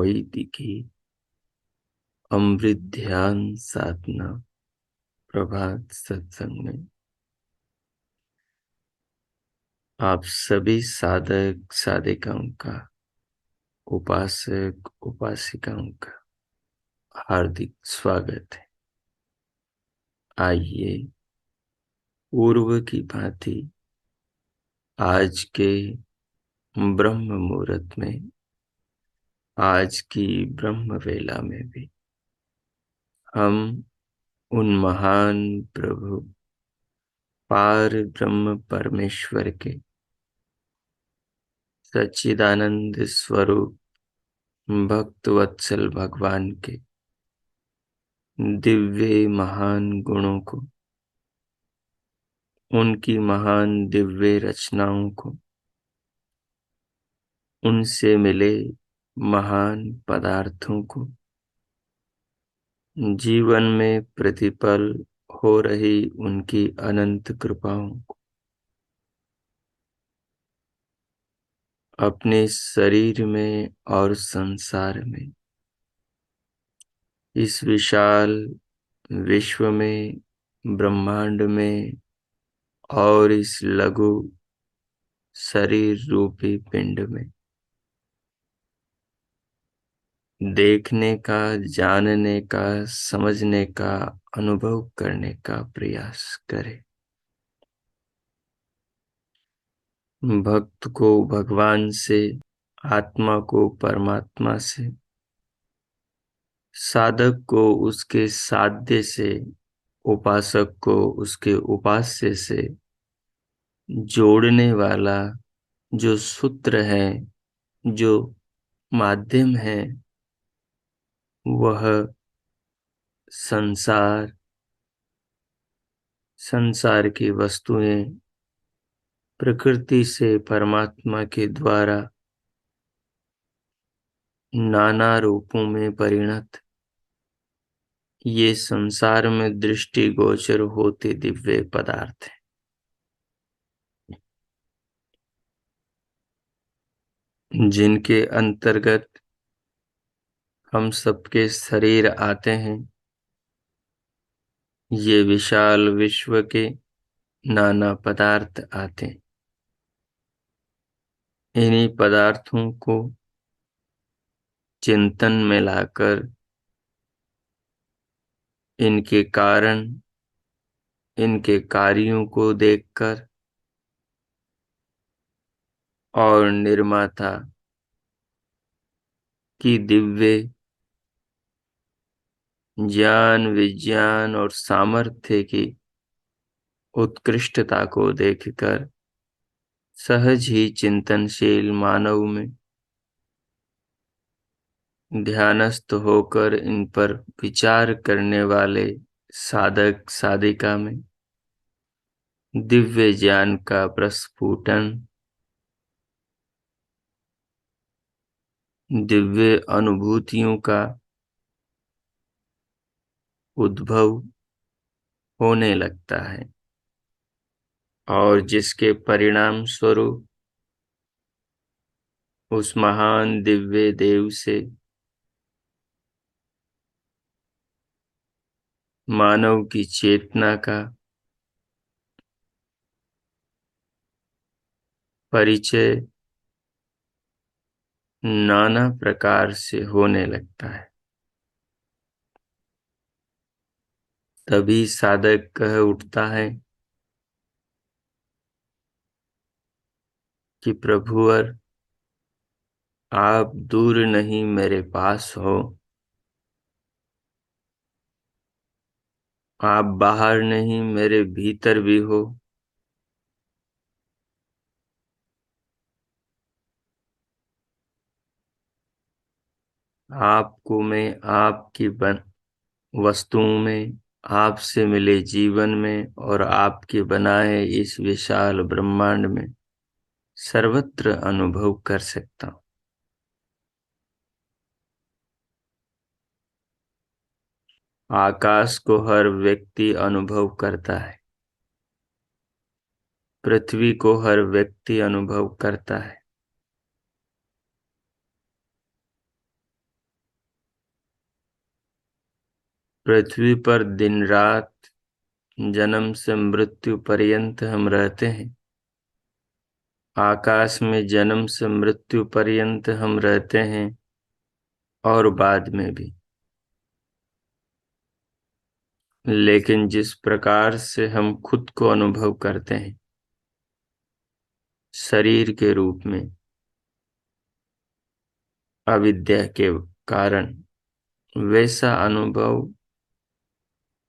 वैदिकी अमृत ध्यान साधना प्रभात सत्संग में आप सभी साधक साधिकाओं का, उपासक उपासिकाओं का हार्दिक स्वागत है। आइए पूर्व की भांति आज के ब्रह्म मुहूर्त में, आज की ब्रह्म वेला में भी हम उन महान प्रभु पार ब्रह्म परमेश्वर के सच्चिदानंद स्वरूप भक्त वत्सल भगवान के दिव्य महान गुणों को, उनकी महान दिव्य रचनाओं को, उनसे मिले महान पदार्थों को, जीवन में प्रतिपल हो रही उनकी अनंत कृपाओं को अपने शरीर में और संसार में, इस विशाल विश्व में, ब्रह्मांड में और इस लघु शरीर रूपी पिंड में देखने का, जानने का, समझने का, अनुभव करने का प्रयास करें। भक्त को भगवान से, आत्मा को परमात्मा से, साधक को उसके साध्य से, उपासक को उसके उपास्य से जोड़ने वाला जो सूत्र है, जो माध्यम है, वह संसार, संसार की वस्तुएं प्रकृति से परमात्मा के द्वारा नाना रूपों में परिणत ये संसार में दृष्टिगोचर होते दिव्य पदार्थ हैं, जिनके अंतर्गत हम सबके शरीर आते हैं। ये विशाल विश्व के नाना पदार्थ आते हैं। इन्हीं पदार्थों को चिंतन में लाकर, इनके कारण, इनके कार्यों को देखकर और निर्माता की दिव्य ज्ञान, विज्ञान और सामर्थ्य की उत्कृष्टता को देखकर सहज ही चिंतनशील मानव में ध्यानस्थ होकर इन पर विचार करने वाले साधक साधिका में दिव्य ज्ञान का प्रस्फुटन दिव्य अनुभूतियों का उद्भव होने लगता है और जिसके परिणाम स्वरूप उस महान दिव्य देव से मानव की चेतना का परिचय नाना प्रकार से होने लगता है। तभी साधक कह उठता है कि प्रभुवर, आप दूर नहीं मेरे पास हो, आप बाहर नहीं मेरे भीतर भी हो। आपको मैं आपकी वस्तुओं में, आपसे मिले जीवन में और आपके बनाए इस विशाल ब्रह्मांड में सर्वत्र अनुभव कर सकता हूँ। आकाश को हर व्यक्ति अनुभव करता है, पृथ्वी को हर व्यक्ति अनुभव करता है। पृथ्वी पर दिन रात, जन्म से मृत्यु पर्यंत हम रहते हैं। आकाश में जन्म से मृत्यु पर्यंत हम रहते हैं और बाद में भी। लेकिन जिस प्रकार से हम खुद को अनुभव करते हैं शरीर के रूप में, अविद्या के कारण, वैसा अनुभव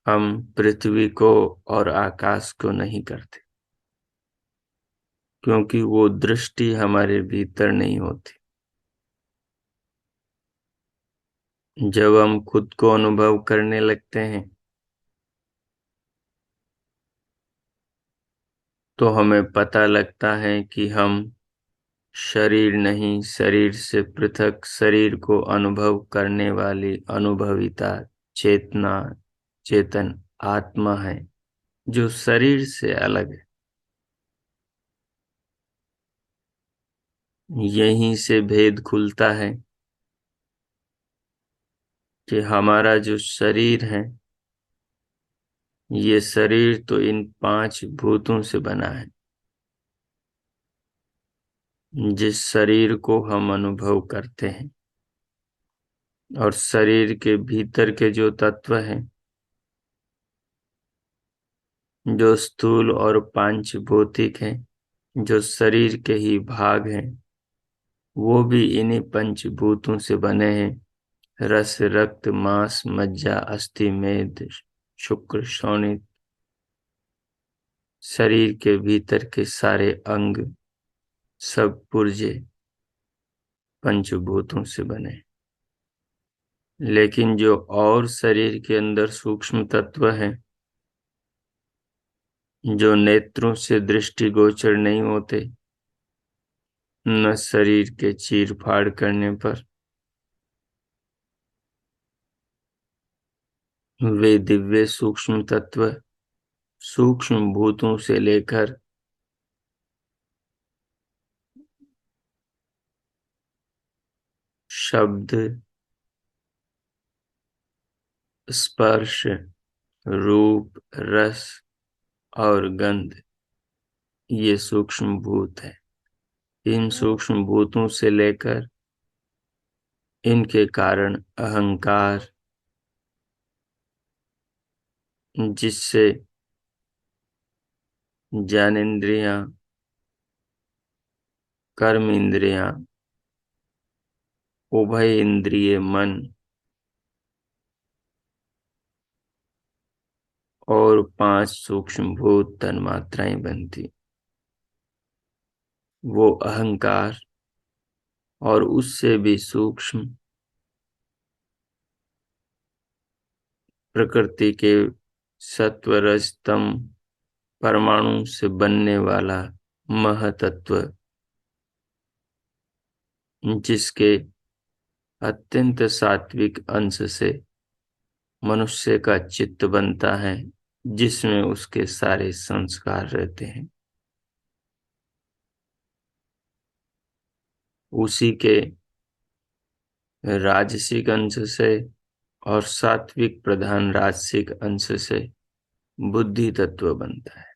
हम पृथ्वी को और आकाश को नहीं करते, क्योंकि वो दृष्टि हमारे भीतर नहीं होती। जब हम खुद को अनुभव करने लगते हैं तो हमें पता लगता है कि हम शरीर नहीं, शरीर से पृथक शरीर को अनुभव करने वाली अनुभविता चेतना, चेतन आत्मा है जो शरीर से अलग है। यहीं से भेद खुलता है कि हमारा जो शरीर है, ये शरीर तो इन 5 भूतों से बना है। जिस शरीर को हम अनुभव करते हैं और शरीर के भीतर के जो तत्व हैं, जो स्थूल और पांच भौतिक हैं, जो शरीर के ही भाग हैं, वो भी इन्हीं पंचभूतों से बने हैं। रस, रक्त, मांस, मज्जा, अस्थि, मेद, शुक्र, शोणित, शरीर के भीतर के सारे अंग, सब पुर्जे पंचभूतों से बने। लेकिन जो और शरीर के अंदर सूक्ष्म तत्व हैं, जो नेत्रों से दृष्टिगोचर नहीं होते, न शरीर के चीर फाड़ करने पर, वे दिव्य सूक्ष्म तत्व सूक्ष्म भूतों से लेकर शब्द, स्पर्श, रूप, रस और गंध, ये सूक्ष्म भूत है। इन सूक्ष्म भूतों से लेकर इनके कारण अहंकार, जिससे ज्ञानेंद्रियां, कर्म इंद्रियां, उभय इंद्रिय मन और 5 सूक्ष्म भूत तन्मात्राएं बनती, वो अहंकार और उससे भी सूक्ष्म प्रकृति के सत्व, रज, तम परमाणु से बनने वाला महतत्व, जिसके अत्यंत सात्विक अंश से मनुष्य का चित्त बनता है, जिसमें उसके सारे संस्कार रहते हैं। उसी के राजसिक अंश से और सात्विक प्रधान राजसिक अंश से बुद्धि तत्व बनता है,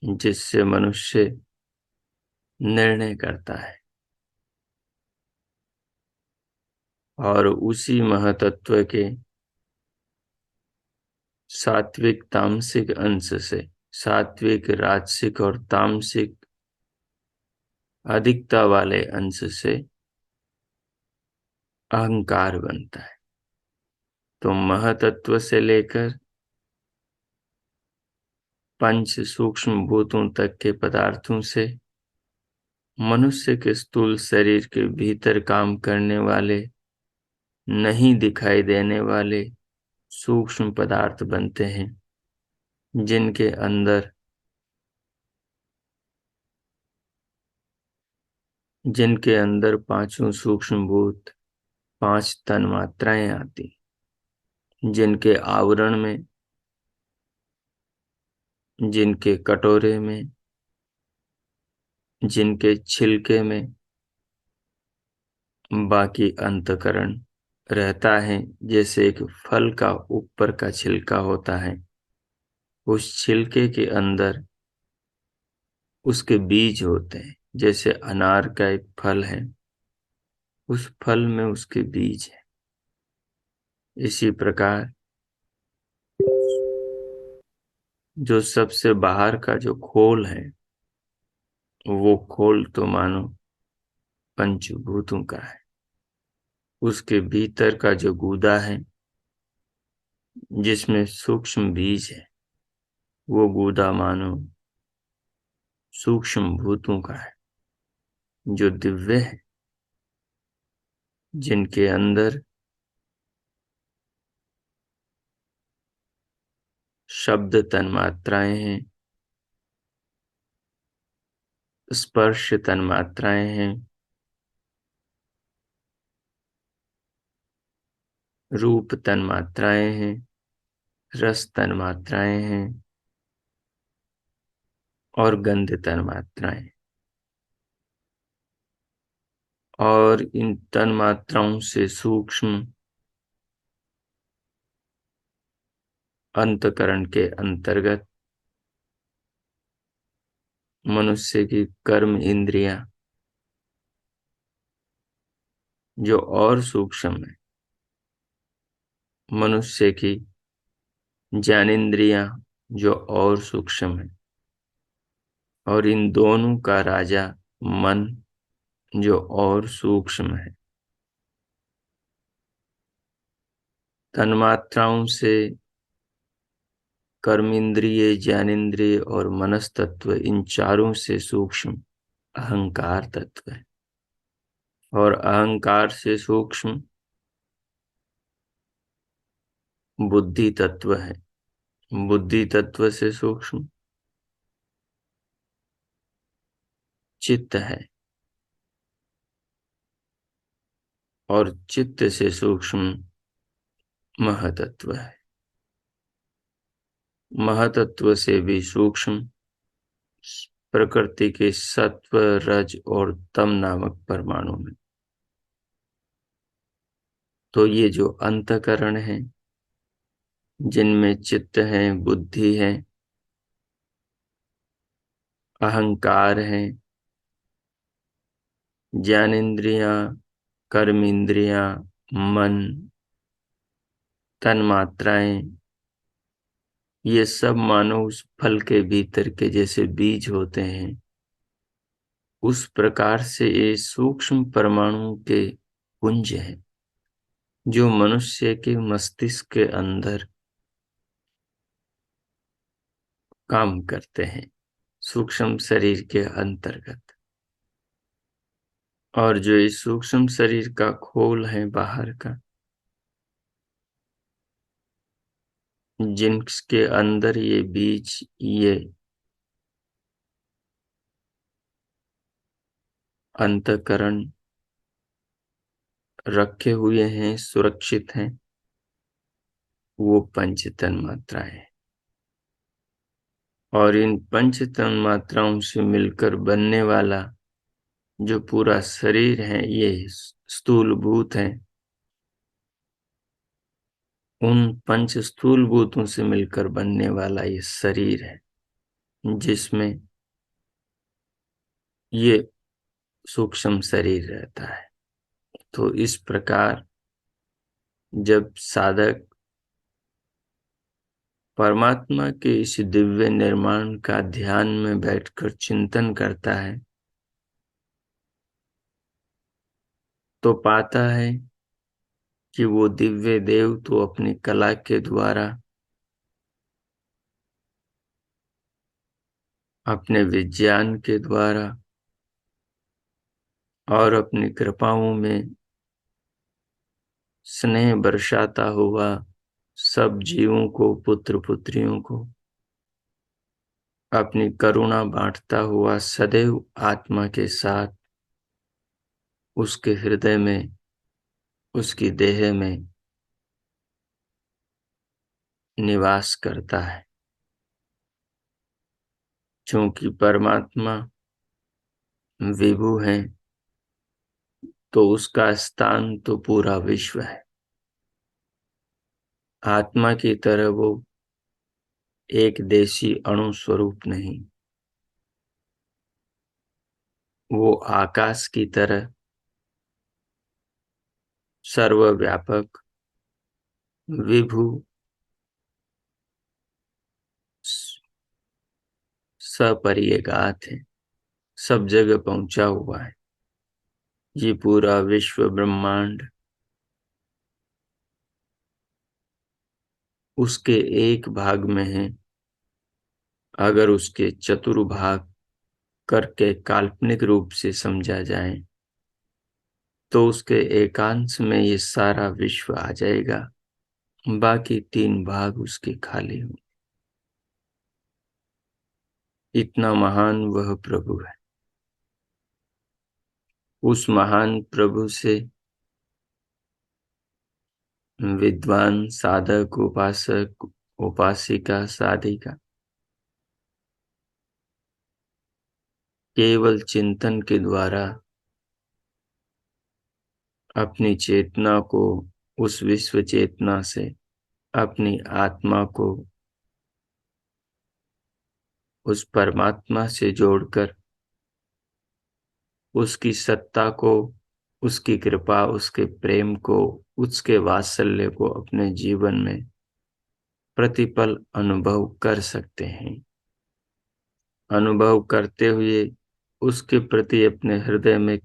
जिससे मनुष्य निर्णय करता है। और उसी महतत्व के सात्विक तामसिक अंश से, सात्विक राजसिक और तामसिक अधिकता वाले अंश से अहंकार बनता है। तो महतत्व से लेकर पंच सूक्ष्म भूतों तक के पदार्थों से मनुष्य के स्थूल शरीर के भीतर काम करने वाले, नहीं दिखाई देने वाले सूक्ष्म पदार्थ बनते हैं, जिनके अंदर पांचों सूक्ष्म भूत, पांच तन मात्राएं आती, जिनके आवरण में, जिनके कटोरे में, जिनके छिलके में बाकी अंतःकरण रहता है। जैसे एक फल का ऊपर का छिलका होता है, उस छिलके के अंदर उसके बीज होते हैं। जैसे अनार का एक फल है, उस फल में उसके बीज है। इसी प्रकार जो सबसे बाहर का जो खोल है, वो खोल तो मानो पंचभूतों का है। उसके भीतर का जो गूदा है, जिसमें सूक्ष्म बीज है, वो गूदा मानो सूक्ष्म भूतों का है, जो दिव्य है, जिनके अंदर शब्द तन्मात्राएं हैं, स्पर्श तन्मात्राएं हैं, रूप तन्मात्राएं हैं, रस तन्मात्राएं हैं और गंध तन्मात्राएं। और इन तन्मात्राओं से सूक्ष्म अंतःकरण के अंतर्गत मनुष्य की कर्म इंद्रियां, जो और सूक्ष्म है, मनुष्य की ज्ञानेंद्रियां, जो और सूक्ष्म है, और इन दोनों का राजा मन, जो और सूक्ष्म है। तन्मात्राओं से कर्मेंद्रिय, ज्ञानेंद्रिय और मनस तत्व, इन चारों से सूक्ष्म अहंकार तत्व है। और अहंकार से सूक्ष्म बुद्धि तत्व है। बुद्धि तत्व से सूक्ष्म चित्त है। और चित्त से सूक्ष्म महतत्व है। महतत्व से भी सूक्ष्म प्रकृति के सत्व, रज और तम नामक परमाणु में। तो ये जो अंतःकरण है, जिनमें चित्त है, बुद्धि है, अहंकार है, ज्ञानेंद्रियां, कर्मेंद्रियां, मन, तन्मात्राएं, ये सब मानो उस फल के भीतर के जैसे बीज होते हैं, उस प्रकार से ये सूक्ष्म परमाणु के पुंज हैं, जो मनुष्य के मस्तिष्क के अंदर काम करते हैं, सूक्ष्म शरीर के अंतर्गत। और जो इस सूक्ष्म शरीर का खोल है बाहर का, जिनके अंदर ये बीज, ये अंतःकरण रखे हुए हैं, सुरक्षित हैं, वो पंच तन्मात्राएं। और इन पंच तन्मात्राओं से मिलकर बनने वाला जो पूरा शरीर है, ये स्थूल भूत हैं। उन पंच स्थूल भूतों से मिलकर बनने वाला ये शरीर है, जिसमें ये सूक्ष्म शरीर रहता है। तो इस प्रकार जब साधक परमात्मा के इस दिव्य निर्माण का ध्यान में बैठकर चिंतन करता है, तो पाता है कि वो दिव्य देव तो अपनी कला के द्वारा, अपने विज्ञान के द्वारा और अपनी कृपाओं में स्नेह बरसाता हुआ सब जीवों को, पुत्र पुत्रियों को अपनी करुणा बांटता हुआ सदैव आत्मा के साथ उसके हृदय में, उसकी देह में निवास करता है। क्योंकि परमात्मा विभु है, तो उसका स्थान तो पूरा विश्व है। आत्मा की तरह वो एक देशी अणु स्वरूप नहीं, वो आकाश की तरह सर्वव्यापक, विभु, सपरियगात है, सब जगह पहुंचा हुआ है। ये पूरा विश्व ब्रह्मांड उसके एक भाग में है। अगर उसके चतुर्भाग करके काल्पनिक रूप से समझा जाए, तो उसके एकांश में ये सारा विश्व आ जाएगा, बाकी तीन भाग उसके खाली हों। इतना महान वह प्रभु है। उस महान प्रभु से विद्वान, साधक, उपासक, उपासिका, साधिका केवल चिंतन के द्वारा अपनी चेतना को उस विश्व चेतना से, अपनी आत्मा को उस परमात्मा से जोड़कर उसकी सत्ता को, उसकी कृपा, उसके प्रेम को, उसके वात्सल्य को अपने जीवन में प्रतिपल अनुभव कर सकते हैं। अनुभव करते हुए उसके प्रति अपने हृदय में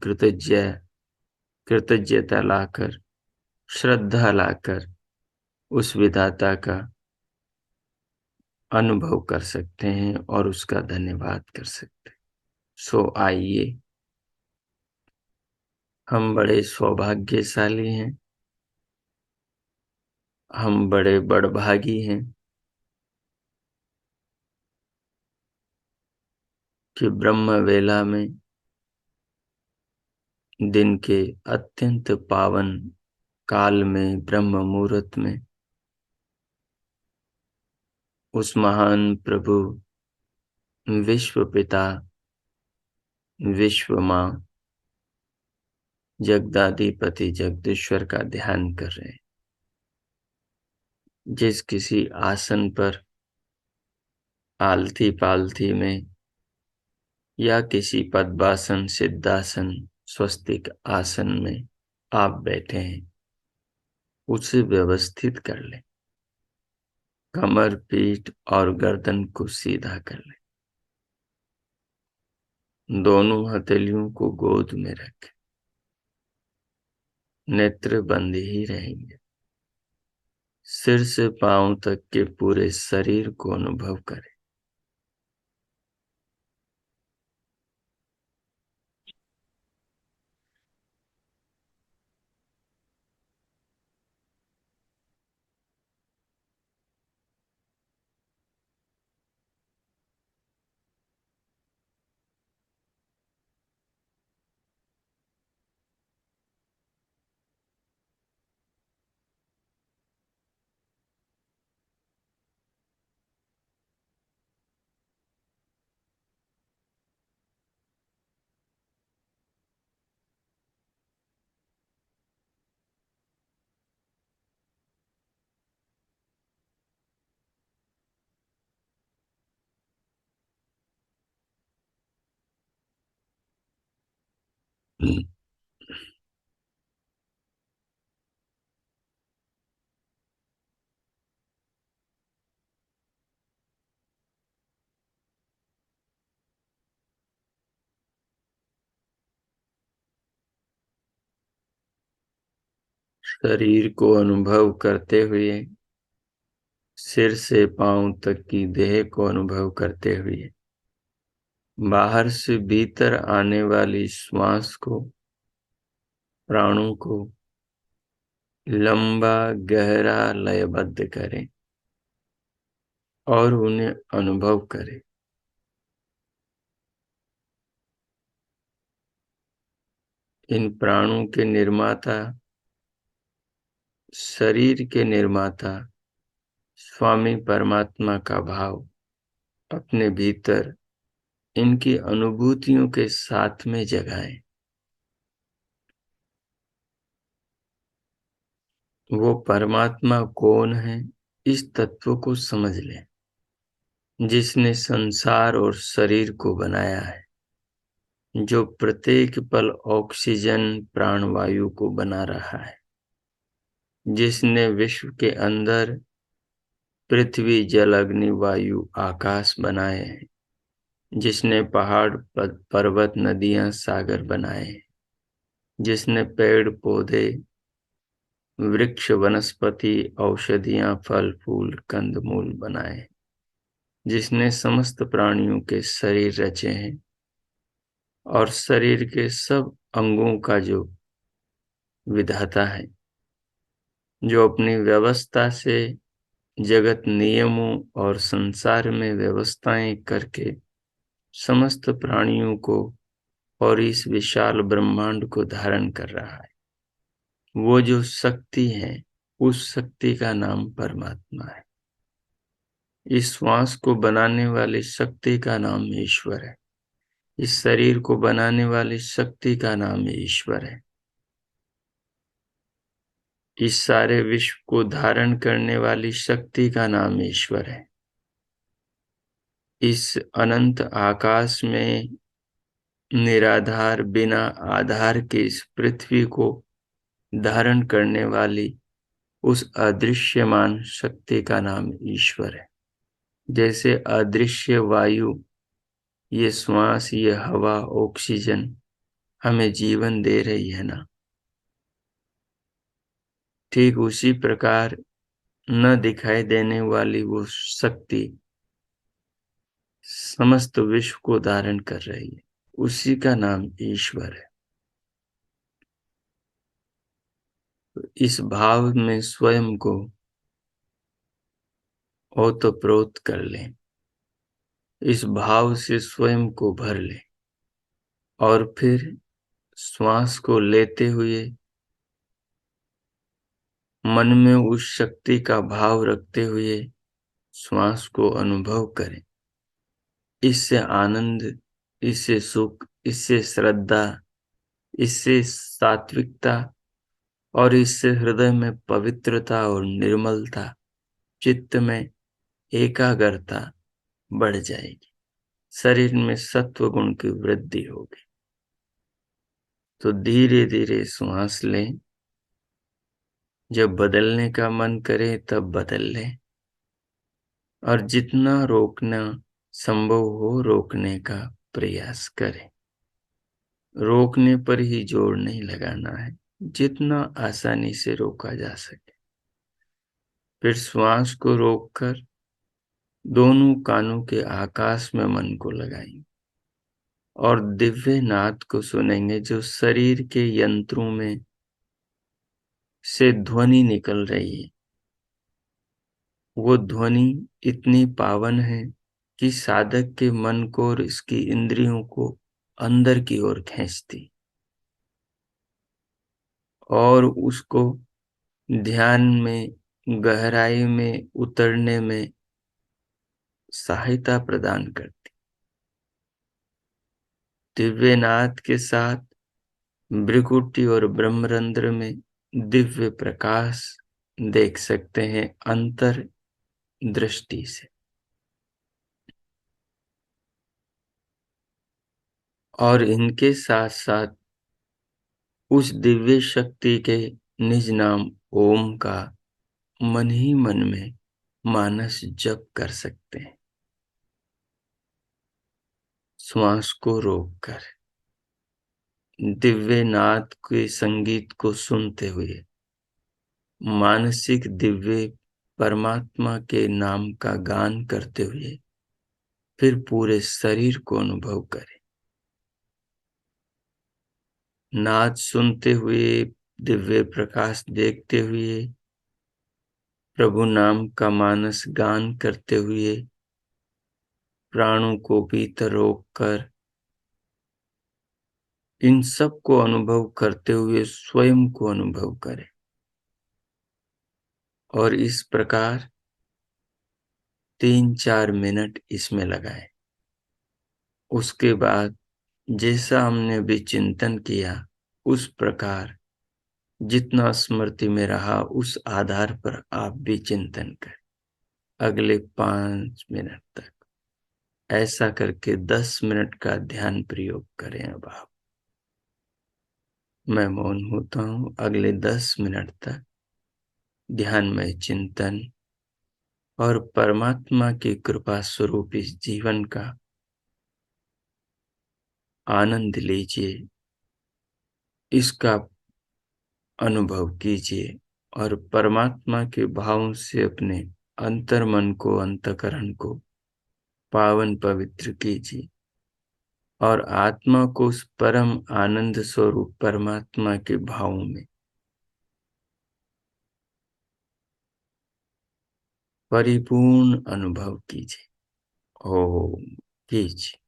कृतज्ञता लाकर, श्रद्धा लाकर उस विधाता का अनुभव कर सकते हैं और उसका धन्यवाद कर सकते हैं। सो आइए, हम बड़े सौभाग्यशाली हैं, हम बड़े बड़भागी हैं कि ब्रह्म वेला में, दिन के अत्यंत पावन काल में, ब्रह्म मुहूर्त में उस महान प्रभु, विश्व पिता, विश्व माँ, जगदाधिपति जगदीश्वर का ध्यान कर रहे हैं। जिस किसी आसन पर आलती पालथी में या किसी पद्मासन, सिद्धासन, स्वस्तिक आसन में आप बैठे हैं, उसे व्यवस्थित कर लें। कमर, पीठ और गर्दन को सीधा कर लें। दोनों हथेलियों को गोद में रखें। नेत्र बंद ही रहेंगे। सिर से पांव तक के पूरे शरीर को अनुभव करें। शरीर को अनुभव करते हुए, सिर से पांव तक की देह को अनुभव करते हुए, बाहर से भीतर आने वाली श्वास को, प्राणों को लंबा गहरा लयबद्ध करें और उन्हें अनुभव करें। इन प्राणों के निर्माता, शरीर के निर्माता स्वामी परमात्मा का भाव अपने भीतर इनकी अनुभूतियों के साथ में जगाएं। वो परमात्मा कौन है, इस तत्व को समझ लें, जिसने संसार और शरीर को बनाया है, जो प्रत्येक पल ऑक्सीजन प्राणवायु को बना रहा है, जिसने विश्व के अंदर पृथ्वी जल अग्नि वायु आकाश बनाए हैं, जिसने पहाड़ पर्वत नदियां सागर बनाए हैं, जिसने पेड़ पौधे वृक्ष वनस्पति औषधियां फल फूल कंदमूल बनाए, जिसने समस्त प्राणियों के शरीर रचे हैं और शरीर के सब अंगों का जो विधाता है, जो अपनी व्यवस्था से जगत नियमों और संसार में व्यवस्थाएं करके समस्त प्राणियों को और इस विशाल ब्रह्मांड को धारण कर रहा है, वो जो शक्ति है, उस शक्ति का नाम परमात्मा है। इस श्वास को बनाने वाली शक्ति का नाम ईश्वर है। इस शरीर को बनाने वाली शक्ति का नाम ईश्वर है। इस सारे विश्व को धारण करने वाली शक्ति का नाम ईश्वर है। इस अनंत आकाश में निराधार बिना आधार के इस पृथ्वी को धारण करने वाली उस अदृश्यमान शक्ति का नाम ईश्वर है। जैसे अदृश्य वायु, ये श्वास, ये हवा, ऑक्सीजन हमें जीवन दे रही है ना, ठीक उसी प्रकार न दिखाई देने वाली वो शक्ति समस्त विश्व को धारण कर रही है, उसी का नाम ईश्वर है। इस भाव में स्वयं को ओतप्रोत कर लें, इस भाव से स्वयं को भर लें और फिर श्वास को लेते हुए मन में उस शक्ति का भाव रखते हुए श्वास को अनुभव करें। इससे आनंद, इससे सुख, इससे श्रद्धा, इससे सात्विकता और इससे हृदय में पवित्रता और निर्मलता, चित्त में एकाग्रता बढ़ जाएगी, शरीर में सत्व गुण की वृद्धि होगी। तो धीरे धीरे श्वास लें, जब बदलने का मन करे तब बदल लें और जितना रोकना संभव हो रोकने का प्रयास करें। रोकने पर ही जोर नहीं लगाना है, जितना आसानी से रोका जा सके। फिर श्वास को रोककर दोनों कानों के आकाश में मन को लगाएंगे और दिव्य नाद को सुनेंगे, जो शरीर के यंत्रों में से ध्वनि निकल रही है। वो ध्वनि इतनी पावन है कि साधक के मन को और इसकी इंद्रियों को अंदर की ओर खींचती और उसको ध्यान में गहराई में उतरने में सहायता प्रदान करती। दिव्यनाद के साथ भ्रिकुटी और ब्रह्मरंध्र में दिव्य प्रकाश देख सकते हैं अंतर दृष्टि से। और इनके साथ साथ उस दिव्य शक्ति के निज नाम ओम का मन ही मन में मानस जप कर सकते हैं, श्वास को रोककर दिव्य नाद के संगीत को सुनते हुए मानसिक दिव्य परमात्मा के नाम का गान करते हुए फिर पूरे शरीर को अनुभव करें। नाद सुनते हुए, दिव्य प्रकाश देखते हुए, प्रभु नाम का मानस गान करते हुए, प्राणों को भीतर रोककर इन सब को अनुभव करते हुए स्वयं को अनुभव करें और इस प्रकार 3-4 मिनट इसमें लगाएं। उसके बाद जैसा हमने भी चिंतन किया उस प्रकार जितना स्मृति में रहा उस आधार पर आप भी चिंतन करें अगले 5 मिनट तक। ऐसा करके 10 मिनट का ध्यान प्रयोग करें। अब आप, मैं मौन होता हूं। अगले 10 मिनट तक ध्यान में चिंतन और परमात्मा की कृपा स्वरूप इस जीवन का आनंद लीजिए, इसका अनुभव कीजिए और परमात्मा के भावों से अपने अंतर्मन को, अंतःकरण को पावन पवित्र कीजिए और आत्मा को उस परम आनंद स्वरूप परमात्मा के भावों में परिपूर्ण अनुभव कीजिए। ओम कीजिए।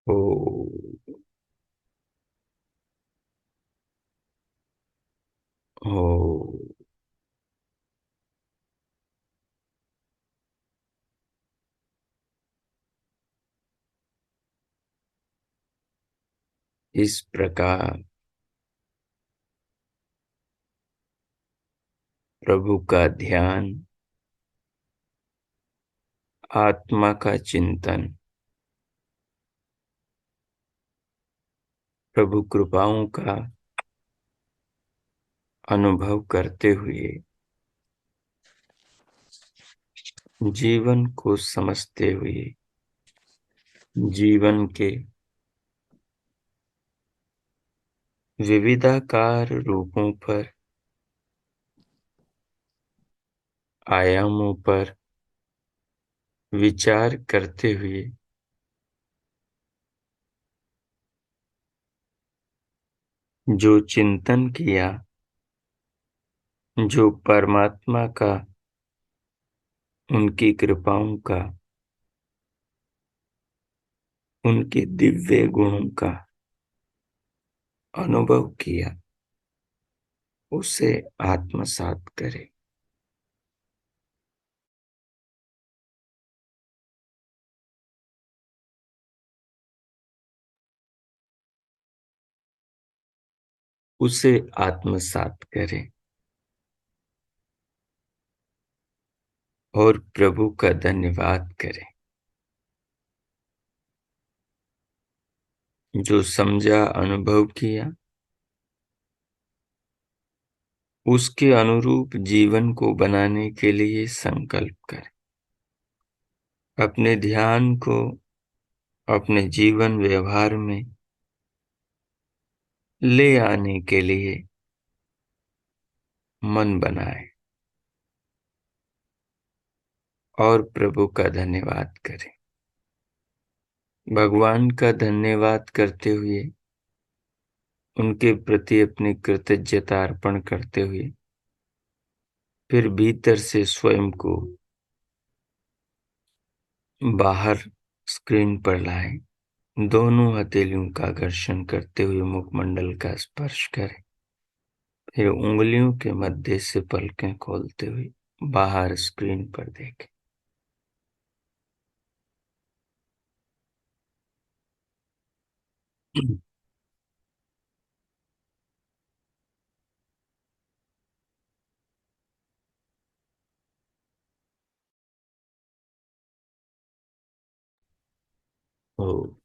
हो हो। इस प्रकार प्रभु का ध्यान, आत्मा का चिंतन, प्रभु कृपाओं का अनुभव करते हुए जीवन को समझते हुए जीवन के विविधाकार रूपों पर, आयामों पर विचार करते हुए जो चिंतन किया, जो परमात्मा का, उनकी कृपाओं का, उनके दिव्य गुणों का अनुभव किया, उसे आत्मसात करें। उसे आत्मसात करें और प्रभु का धन्यवाद करें। जो समझा, अनुभव किया, उसके अनुरूप जीवन को बनाने के लिए संकल्प करें। अपने ध्यान को अपने जीवन व्यवहार में ले आने के लिए मन बनाए और प्रभु का धन्यवाद करें। भगवान का धन्यवाद करते हुए, उनके प्रति अपनी कृतज्ञता अर्पण करते हुए, फिर भीतर से स्वयं को बाहर स्क्रीन पर लाएं। दोनों हथेलियों का घर्षण करते हुए मुखमंडल का स्पर्श करें। फिर उंगलियों के मध्य से पलकें खोलते हुए बाहर स्क्रीन पर देखें। ओ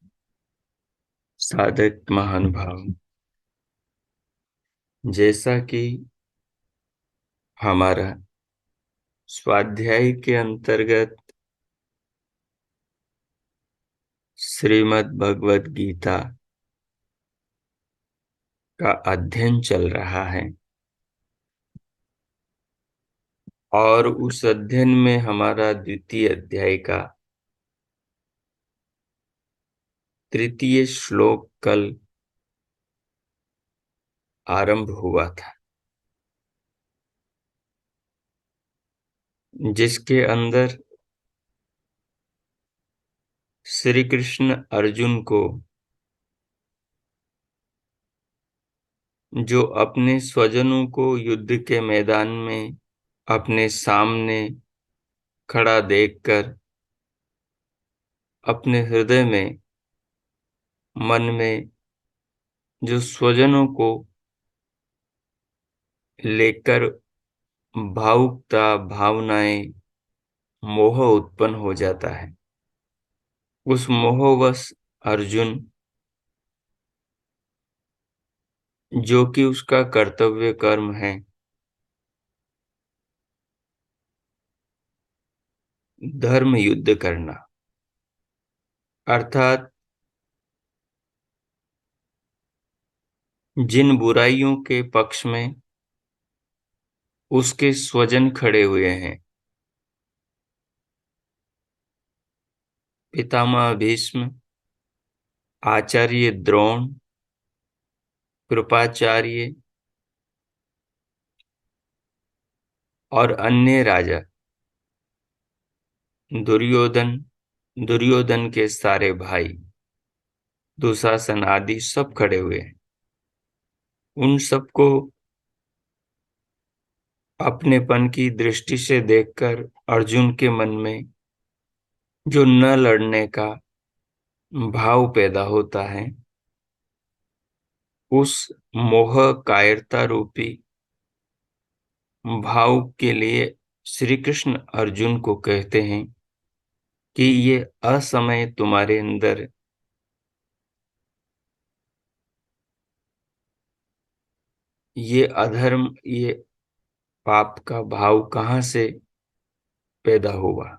साधक महानुभाव, जैसा कि हमारा स्वाध्याय के अंतर्गत श्रीमद् भगवद गीता का अध्ययन चल रहा है और उस अध्ययन में हमारा द्वितीय अध्याय का तृतीय श्लोक कल आरंभ हुआ था, जिसके अंदर श्री कृष्ण अर्जुन को जो अपने स्वजनों को युद्ध के मैदान में अपने सामने खड़ा देखकर अपने हृदय में, मन में जो स्वजनों को लेकर भावुकता, भावनाएं, मोह उत्पन्न हो जाता है, उस मोहवश अर्जुन, जो कि उसका कर्तव्य कर्म है, धर्म युद्ध करना, अर्थात जिन बुराइयों के पक्ष में उसके स्वजन खड़े हुए हैं, पितामह भीष्म, आचार्य द्रोण, कृपाचार्य और अन्य राजा, दुर्योधन, दुर्योधन के सारे भाई, दुशासन आदि सब खड़े हुए हैं। उन सबको अपनेपन की दृष्टि से देखकर अर्जुन के मन में जो न लड़ने का भाव पैदा होता है, उस मोह कायरता रूपी भाव के लिए श्री कृष्ण अर्जुन को कहते हैं कि ये असमय तुम्हारे अंदर ये अधर्म, ये पाप का भाव कहाँ से पैदा हुआ।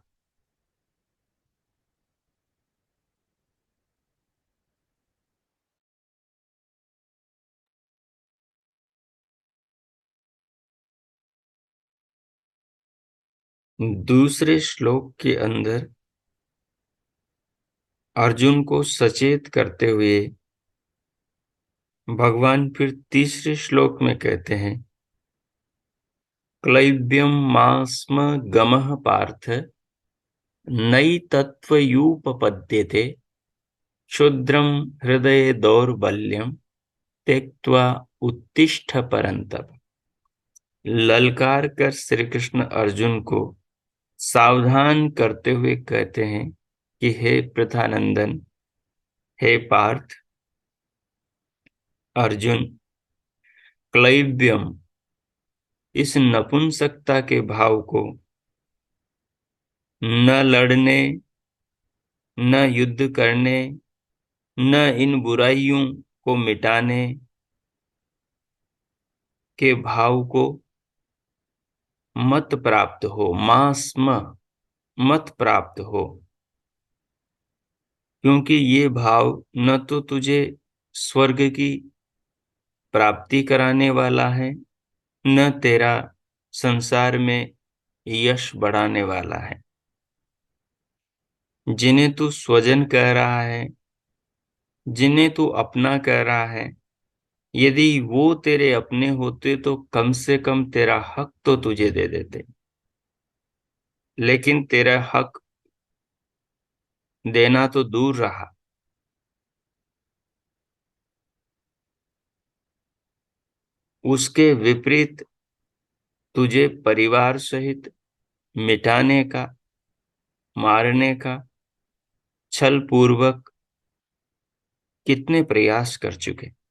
दूसरे श्लोक के अंदर अर्जुन को सचेत करते हुए भगवान फिर तीसरे श्लोक में कहते हैं, क्लैब्यम मास्म गमः पार्थ नैतत्त्वयूपपद्यते क्षुद्रम हृदय दौर्बल्यम त्यक्त्वा उत्तिष्ठ परंतप। ललकार कर श्री कृष्ण अर्जुन को सावधान करते हुए कहते हैं कि हे पृथानंदन, हे पार्थ, अर्जुन, क्लैब्यम, इस नपुंसकता के भाव को, न लड़ने, न युद्ध करने, न इन बुराइयों को मिटाने के भाव को मत प्राप्त हो, मास्म, मत प्राप्त हो, क्योंकि ये भाव न तो तुझे स्वर्ग की प्राप्ति कराने वाला है, न तेरा संसार में यश बढ़ाने वाला है। जिन्हें तू स्वजन कह रहा है, जिन्हें तू अपना कह रहा है, यदि वो तेरे अपने होते तो कम से कम तेरा हक तो तुझे दे देते, लेकिन तेरा हक देना तो दूर रहा। उसके विपरीत तुझे परिवार सहित मिटाने का, मारने का छल पूर्वक कितने प्रयास कर चुके।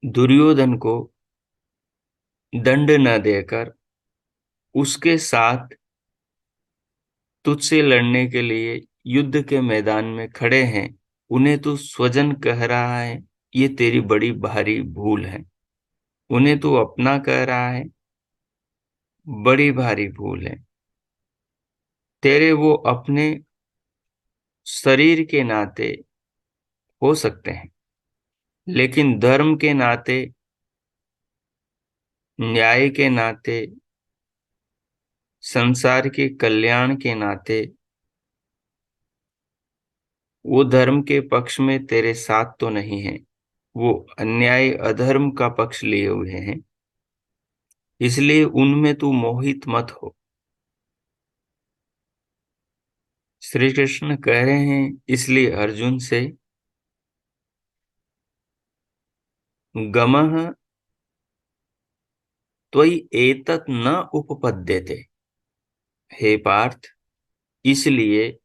दुर्योधन को दंड न देकर उसके साथ तुझसे लड़ने के लिए युद्ध के मैदान में खड़े हैं, उन्हें तू स्वजन कह रहा है, ये तेरी बड़ी भारी भूल है। उन्हें तू अपना कह रहा है, बड़ी भारी भूल है। तेरे वो अपने शरीर के नाते हो सकते हैं, लेकिन धर्म के नाते, न्याय के नाते, संसार के कल्याण के नाते वो धर्म के पक्ष में तेरे साथ तो नहीं है, वो अन्याय अधर्म का पक्ष लिए हुए हैं। इसलिए उनमें तू मोहित मत हो। श्री कृष्ण कह रहे हैं इसलिए अर्जुन से, गमः त्वयि एतत् न उपपद्यते, हे पार्थ, इसलिए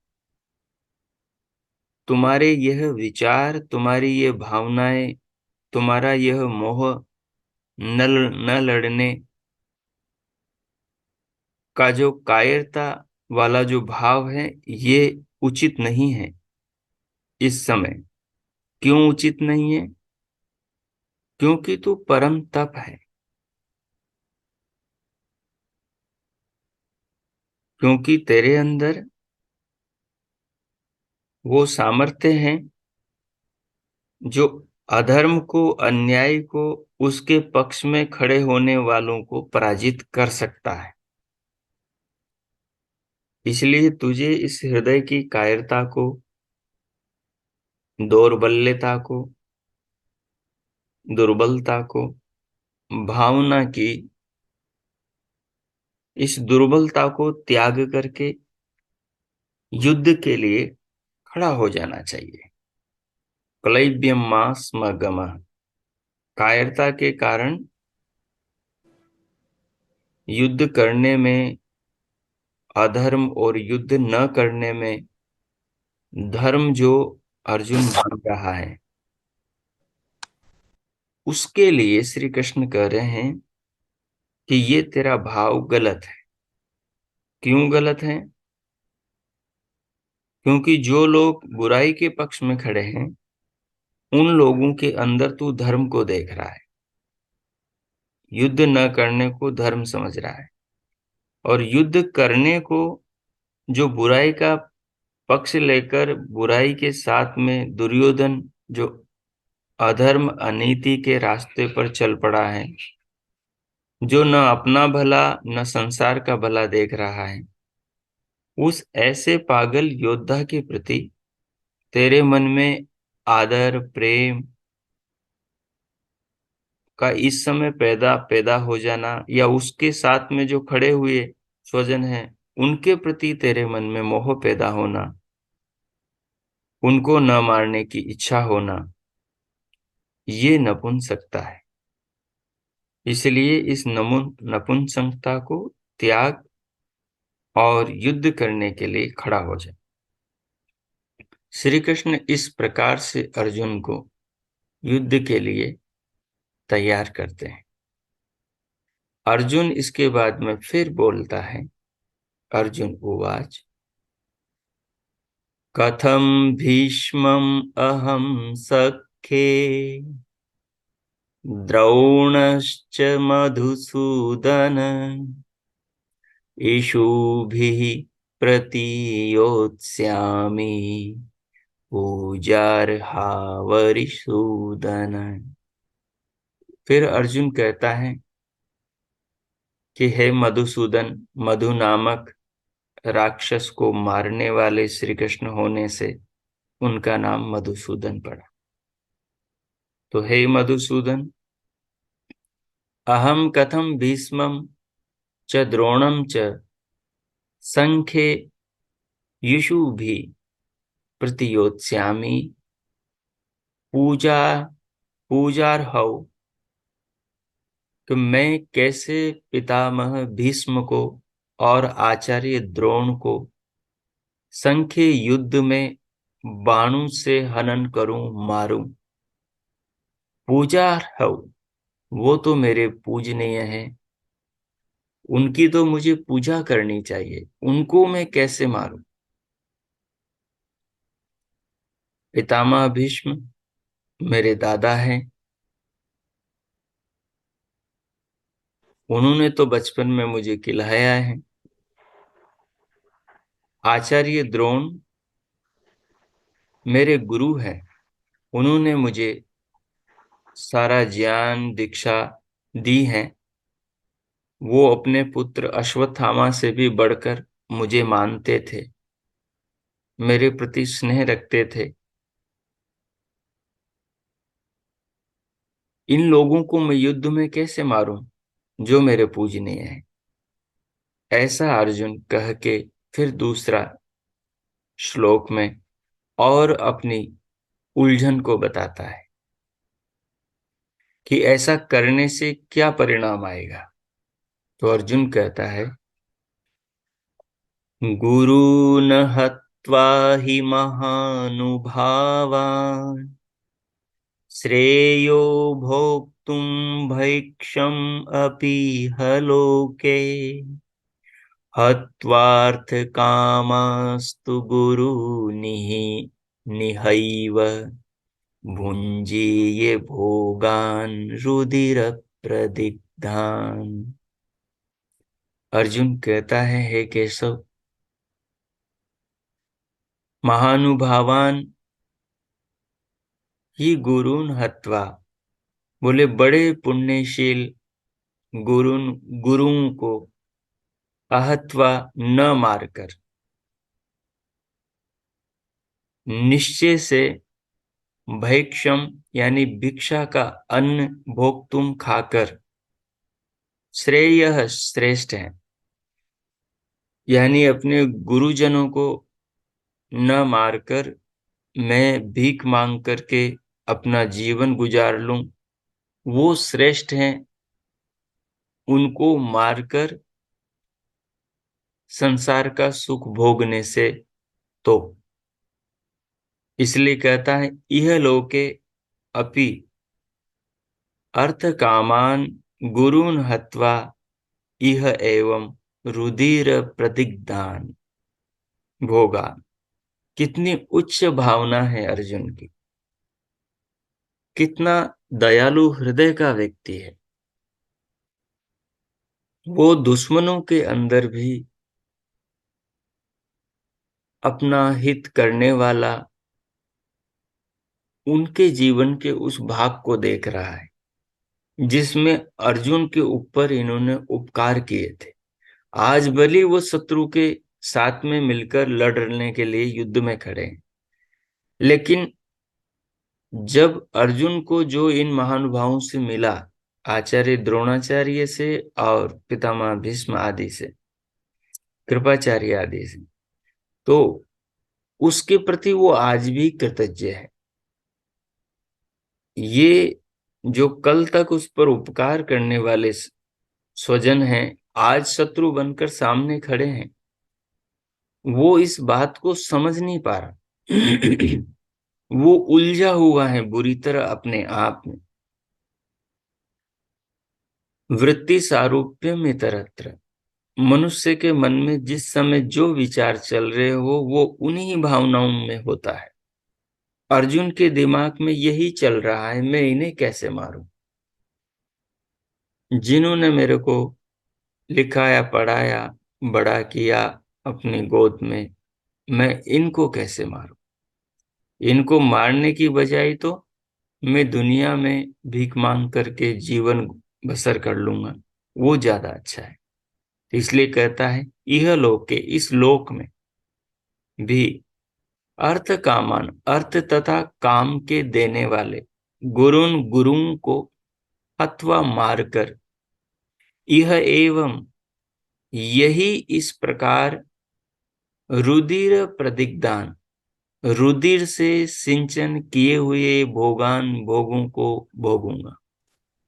तुम्हारे यह विचार, तुम्हारी ये भावनाएं, तुम्हारा यह मोह न लड़ने का जो कायरता वाला जो भाव है, ये उचित नहीं है इस समय। क्यों उचित नहीं है? क्योंकि तू परम तप है, क्योंकि तेरे अंदर वो सामर्थ्य है जो अधर्म को, अन्याय को, उसके पक्ष में खड़े होने वालों को पराजित कर सकता है। इसलिए तुझे इस हृदय की कायरता को, दौर्बल्यता को, दुर्बलता को, भावना की इस दुर्बलता को त्याग करके युद्ध के लिए खड़ा हो जाना चाहिए। क्लैब्यम मां स्म गमः, कायरता के कारण युद्ध करने में अधर्म और युद्ध न करने में धर्म जो अर्जुन मान रहा है, उसके लिए श्री कृष्ण कह रहे हैं कि ये तेरा भाव गलत है। क्यों गलत है? क्योंकि जो लोग बुराई के पक्ष में खड़े हैं, उन लोगों के अंदर तू धर्म को देख रहा है, युद्ध न करने को धर्म समझ रहा है। और युद्ध करने को, जो बुराई का पक्ष लेकर बुराई के साथ में दुर्योधन जो अधर्म अनीति के रास्ते पर चल पड़ा है, जो न अपना भला न संसार का भला देख रहा है, उस ऐसे पागल योद्धा के प्रति तेरे मन में आदर प्रेम का इस समय पैदा पैदा हो जाना, या उसके साथ में जो खड़े हुए स्वजन हैं उनके प्रति तेरे मन में मोह पैदा होना, उनको न मारने की इच्छा होना, ये नपुंसकता है। इसलिए इस नपुंसकता को त्याग और युद्ध करने के लिए खड़ा हो जाए। श्री कृष्ण इस प्रकार से अर्जुन को युद्ध के लिए तैयार करते हैं। अर्जुन इसके बाद में फिर बोलता है, अर्जुन उवाच कथम भीष्मम् अहम सख्ये द्रोणश्च मधुसूदन इषुभिः प्रतियोत्स्यामि पूजार्हावरिसूदन। फिर अर्जुन कहता है कि हे मधुसूदन, मधु नामक राक्षस को मारने वाले श्री कृष्ण होने से उनका नाम मधुसूदन पड़ा। तो हे मधुसूदन, अहम कथम भीष्मं च द्रोणं च संख्ये युषुभि प्रतियोत्स्यामि पूजा पूजार्हौ, कि मैं कैसे पितामह भीष्म को और आचार्य द्रोण को संख्य युद्ध में बाणों से हनन करूं, मारूं। पूजार्हौ, वो तो मेरे पूजनीय हैं, उनकी तो मुझे पूजा करनी चाहिए, उनको मैं कैसे मारूं? पितामह भीष्म मेरे दादा हैं, उन्होंने तो बचपन में मुझे खिलाया है। आचार्य द्रोण मेरे गुरु हैं, उन्होंने मुझे सारा ज्ञान दीक्षा दी है। वो अपने पुत्र अश्वत्थामा से भी बढ़कर मुझे मानते थे, मेरे प्रति स्नेह रखते थे। इन लोगों को मैं युद्ध में कैसे मारूं जो मेरे पूजनीय है? ऐसा अर्जुन कह के फिर दूसरा श्लोक में और अपनी उलझन को बताता है कि ऐसा करने से क्या परिणाम आएगा। तो अर्जुन कहता है, गुरून् हत्वा हि महानुभावान् श्रेयो भोक्तुं भैक्षम् अपि हलोके हत्वार्थकामास्तु निहैव भुञ्जीये भोगान् रुधिरप्रदिग्धान्। अर्जुन कहता है, हे केशव, महानुभावान ही गुरुन हत्वा, बोले बड़े पुण्यशील गुरुओं को अहत्वा न मारकर, निश्चय से भैक्षम यानी भिक्षा का अन्न भोक्तुम खाकर, श्रेय श्रेष्ठ है, यानी अपने गुरुजनों को न मारकर मैं भीख मांग करके अपना जीवन गुजार लूं, वो श्रेष्ठ हैं उनको मारकर संसार का सुख भोगने से। तो इसलिए कहता है, इह लोके अपि अर्थ कामान गुरून् हत्वा इह एवं रुधिर प्रतिग्धान भोगा। कितनी उच्च भावना है अर्जुन की, कितना दयालु हृदय का व्यक्ति है। वो दुश्मनों के अंदर भी अपना हित करने वाला, उनके जीवन के उस भाग को देख रहा है जिसमें अर्जुन के ऊपर इन्होंने उपकार किए थे। आज भले वो शत्रु के साथ में मिलकर लड़ने के लिए युद्ध में खड़े हैं, लेकिन जब अर्जुन को जो इन महानुभावों से मिला, आचार्य द्रोणाचार्य से और पितामह भीष्म आदि से, कृपाचार्य आदि से, तो उसके प्रति वो आज भी कृतज्ञ है। ये जो कल तक उस पर उपकार करने वाले स्वजन हैं, आज शत्रु बनकर सामने खड़े हैं। वो इस बात को समझ नहीं पा रहा। वो उलझा हुआ है बुरी तरह अपने आप में। वृत्ति सारूप्य में तरत्र, मनुष्य के मन में जिस समय जो विचार चल रहे हो वो उन्हीं भावनाओं में होता है। अर्जुन के दिमाग में यही चल रहा है, मैं इन्हें कैसे मारूं, जिन्होंने मेरे को लिखाया पढ़ाया बड़ा किया अपनी गोद में, मैं इनको कैसे मारूं। इनको मारने की बजाय तो मैं दुनिया में भीख मांग करके जीवन बसर कर लूंगा, वो ज्यादा अच्छा है। तो इसलिए कहता है, यह लोक के, इस लोक में भी अर्थ कामान, अर्थ तथा काम के देने वाले गुरुओं को अथवा मारकर, यह एवं यही इस प्रकार रुधिर प्रतिग्धान, रुधिर से सिंचन किए हुए भोगों को भोगूंगा।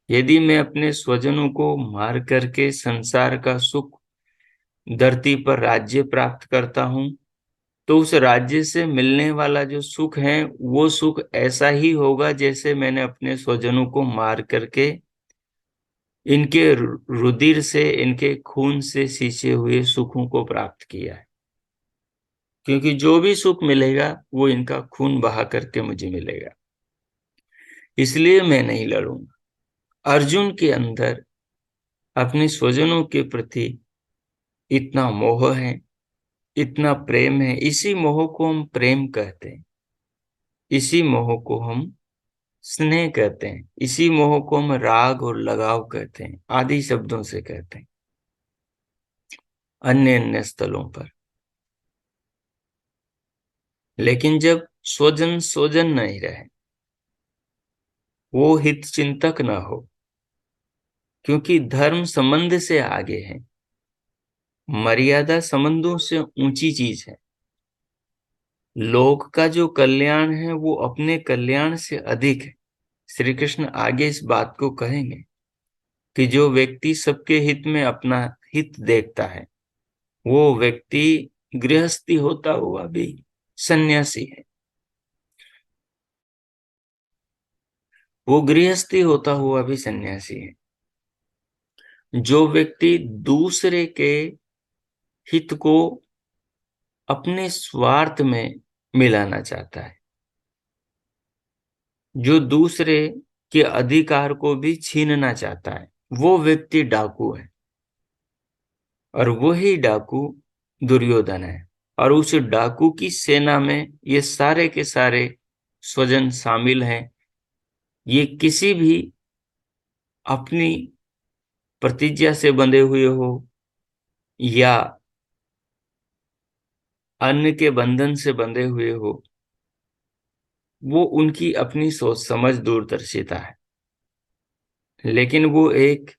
यदि मैं अपने स्वजनों को मार करके संसार का सुख, धरती पर राज्य प्राप्त करता हूं, तो उस राज्य से मिलने वाला जो सुख है वो सुख ऐसा ही होगा जैसे मैंने अपने स्वजनों को मार करके इनके रुधिर से, इनके खून से सींचे हुए सुखों को प्राप्त किया है। क्योंकि जो भी सुख मिलेगा वो इनका खून बहा करके मुझे मिलेगा, इसलिए मैं नहीं लड़ूंगा। अर्जुन के अंदर अपने स्वजनों के प्रति इतना मोह है, इतना प्रेम है। इसी मोह को हम प्रेम कहते हैं, इसी मोह को हम स्नेह कहते हैं, इसी मोह को हम राग और लगाव कहते हैं, आदि शब्दों से कहते हैं अन्य अन्य स्थलों पर। लेकिन जब स्वजन स्वजन नहीं रहे, वो हित चिंतक ना हो, क्योंकि धर्म संबंध से आगे है, मर्यादा संबंधों से ऊंची चीज है। लोक का जो कल्याण है वो अपने कल्याण से अधिक है। श्री कृष्ण आगे इस बात को कहेंगे कि जो व्यक्ति सबके हित में अपना हित देखता है, वो व्यक्ति गृहस्थी होता हुआ भी सन्यासी है। वो गृहस्थी होता हुआ भी सन्यासी है। जो व्यक्ति दूसरे के हित को अपने स्वार्थ में मिलाना चाहता है, जो दूसरे के अधिकार को भी छीनना चाहता है, वो व्यक्ति डाकू है। और वही डाकू दुर्योधन है। और उस डाकू की सेना में ये सारे के सारे स्वजन शामिल हैं। ये किसी भी अपनी प्रतिज्ञा से बंधे हुए हो या अन्य के बंधन से बंधे हुए हो, वो उनकी अपनी सोच समझ दूरदर्शिता है। लेकिन वो एक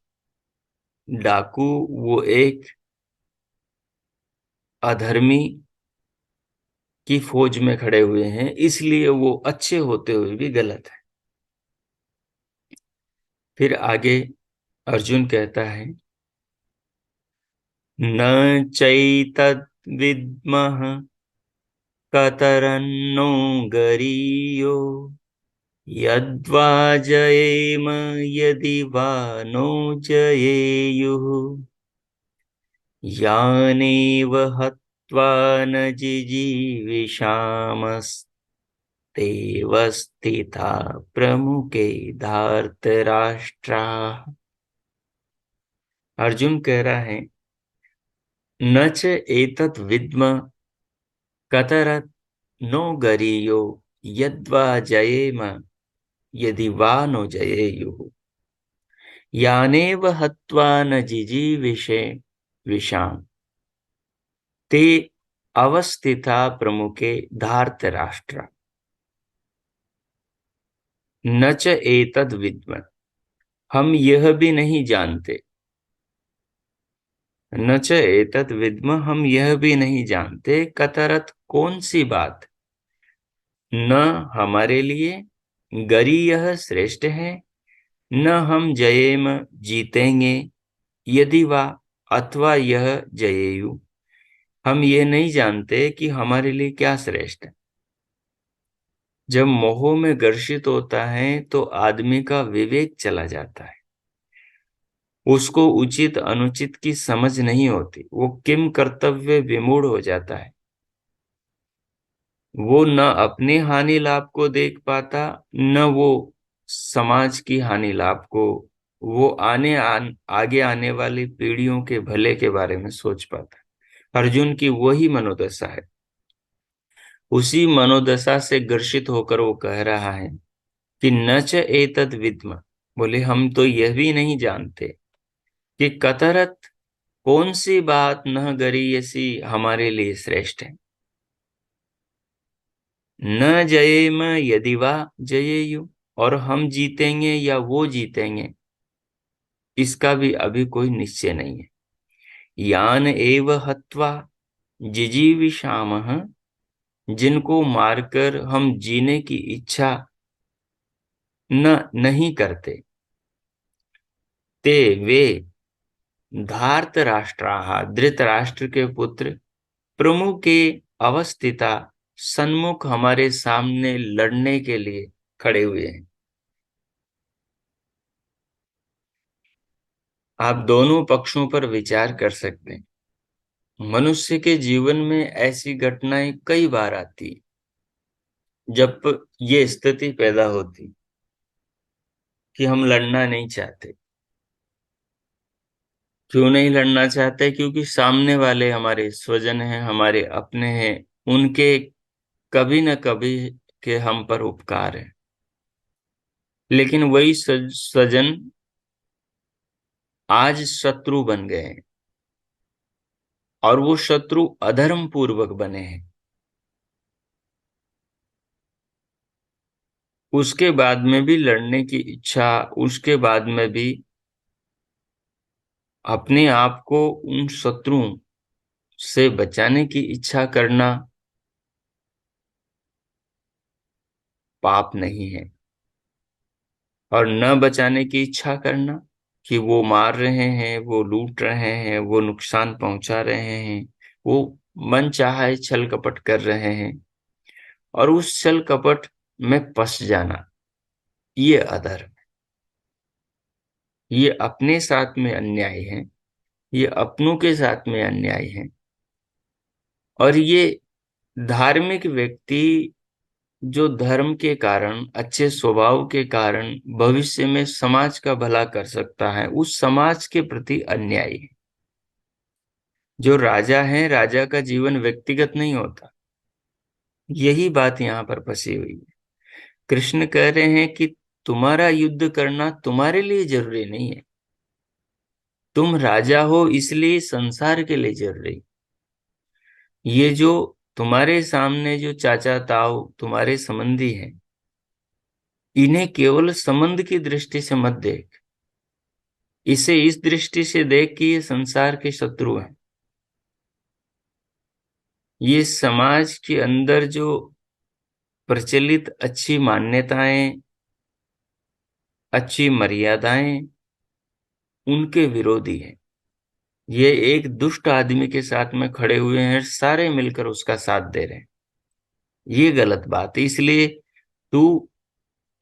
डाकू, वो एक अधर्मी की फौज में खड़े हुए हैं, इसलिए वो अच्छे होते हुए भी गलत है। फिर आगे अर्जुन कहता है, न चैतद्विद्मः कतरन्नो गरीयो यद्वा जयेम यदि वा नो जयेयुः यानेव हत्वा न जिजीविषामस्तेव स्थिता प्रमुखे धार्तराष्ट्राः। अर्जुन कह रहा है, न च एतत् विद्म कतरत् नो गरीयो यद्वा जयेम यदि वा नो जयेयुः यानेव हत्वा न जिजीविषे विषाम ते अवस्थिता प्रमुखे धार्तराष्ट्र। न च एतद् विद्म, हम यह भी नहीं जानते, न च एतद् विद्म, हम यह भी नहीं जानते, कतरत कौन सी बात, न हमारे लिए, गरी यह श्रेष्ठ है, न हम जयेम जीतेंगे, यदि वा अथवा यह जयेयु, हम ये नहीं जानते कि हमारे लिए क्या श्रेष्ठ है। जब मोह में ग्रसित होता है तो आदमी का विवेक चला जाता है, उसको उचित अनुचित की समझ नहीं होती, वो किम कर्तव्य विमूढ़ हो जाता है। वो न अपनी हानि लाभ को देख पाता, न वो समाज की हानि लाभ को, वो आगे आने वाली पीढ़ियों के भले के बारे में सोच पाता। अर्जुन की वही मनोदशा है। उसी मनोदशा से ग्रसित होकर वो कह रहा है कि न च एतद् विद्म, बोले हम तो यह भी नहीं जानते कि कतरत कौन सी बात न गरीयसी हमारे लिए श्रेष्ठ है। न जयेम यदि वा जयेयु, और हम जीतेंगे या वो जीतेंगे, इसका भी अभी कोई निश्चय नहीं है। यान एव हत्वा जिजीविषामः, जिनको मारकर हम जीने की इच्छा न नहीं करते, ते वे धार्तराष्ट्राः, धृतराष्ट्र के पुत्र, प्रमुखे अवस्थिता, सन्मुख हमारे सामने लड़ने के लिए खड़े हुए हैं। आप दोनों पक्षों पर विचार कर सकते हैं। मनुष्य के जीवन में ऐसी घटनाएं कई बार आती, जब ये स्थिति पैदा होती कि हम लड़ना नहीं चाहते। क्यों नहीं लड़ना चाहते? क्योंकि सामने वाले हमारे स्वजन हैं, हमारे अपने हैं, उनके कभी न कभी के हम पर उपकार है। लेकिन वही स्वजन आज शत्रु बन गए हैं, और वो शत्रु अधर्म पूर्वक बने हैं। उसके बाद में भी लड़ने की इच्छा, उसके बाद में भी अपने आप को उन शत्रुओं से बचाने की इच्छा करना पाप नहीं है। और न बचाने की इच्छा करना कि वो मार रहे हैं, वो लूट रहे हैं, वो नुकसान पहुंचा रहे हैं, वो मन चाहे छल कपट कर रहे हैं, और उस छल कपट में फंस जाना, ये अधर्म, ये अपने साथ में अन्याय है, ये अपनों के साथ में अन्याय है। और ये धार्मिक व्यक्ति जो धर्म के कारण, अच्छे स्वभाव के कारण भविष्य में समाज का भला कर सकता है, उस समाज के प्रति अन्याय है। जो राजा है, राजा का जीवन व्यक्तिगत नहीं होता। यही बात यहाँ पर फंसी हुई है। कृष्ण कह रहे हैं कि तुम्हारा युद्ध करना तुम्हारे लिए जरूरी नहीं है, तुम राजा हो इसलिए संसार के लिए जरूरी। ये जो तुम्हारे सामने जो चाचा ताऊ तुम्हारे संबंधी हैं, इन्हें केवल संबंध की दृष्टि से मत देख, इसे इस दृष्टि से देख कि ये संसार के शत्रु हैं। ये समाज के अंदर जो प्रचलित अच्छी मान्यताएं, अच्छी मर्यादाएं, उनके विरोधी है। ये एक दुष्ट आदमी के साथ में खड़े हुए हैं, सारे मिलकर उसका साथ दे रहे हैं। ये गलत बात है। इसलिए तू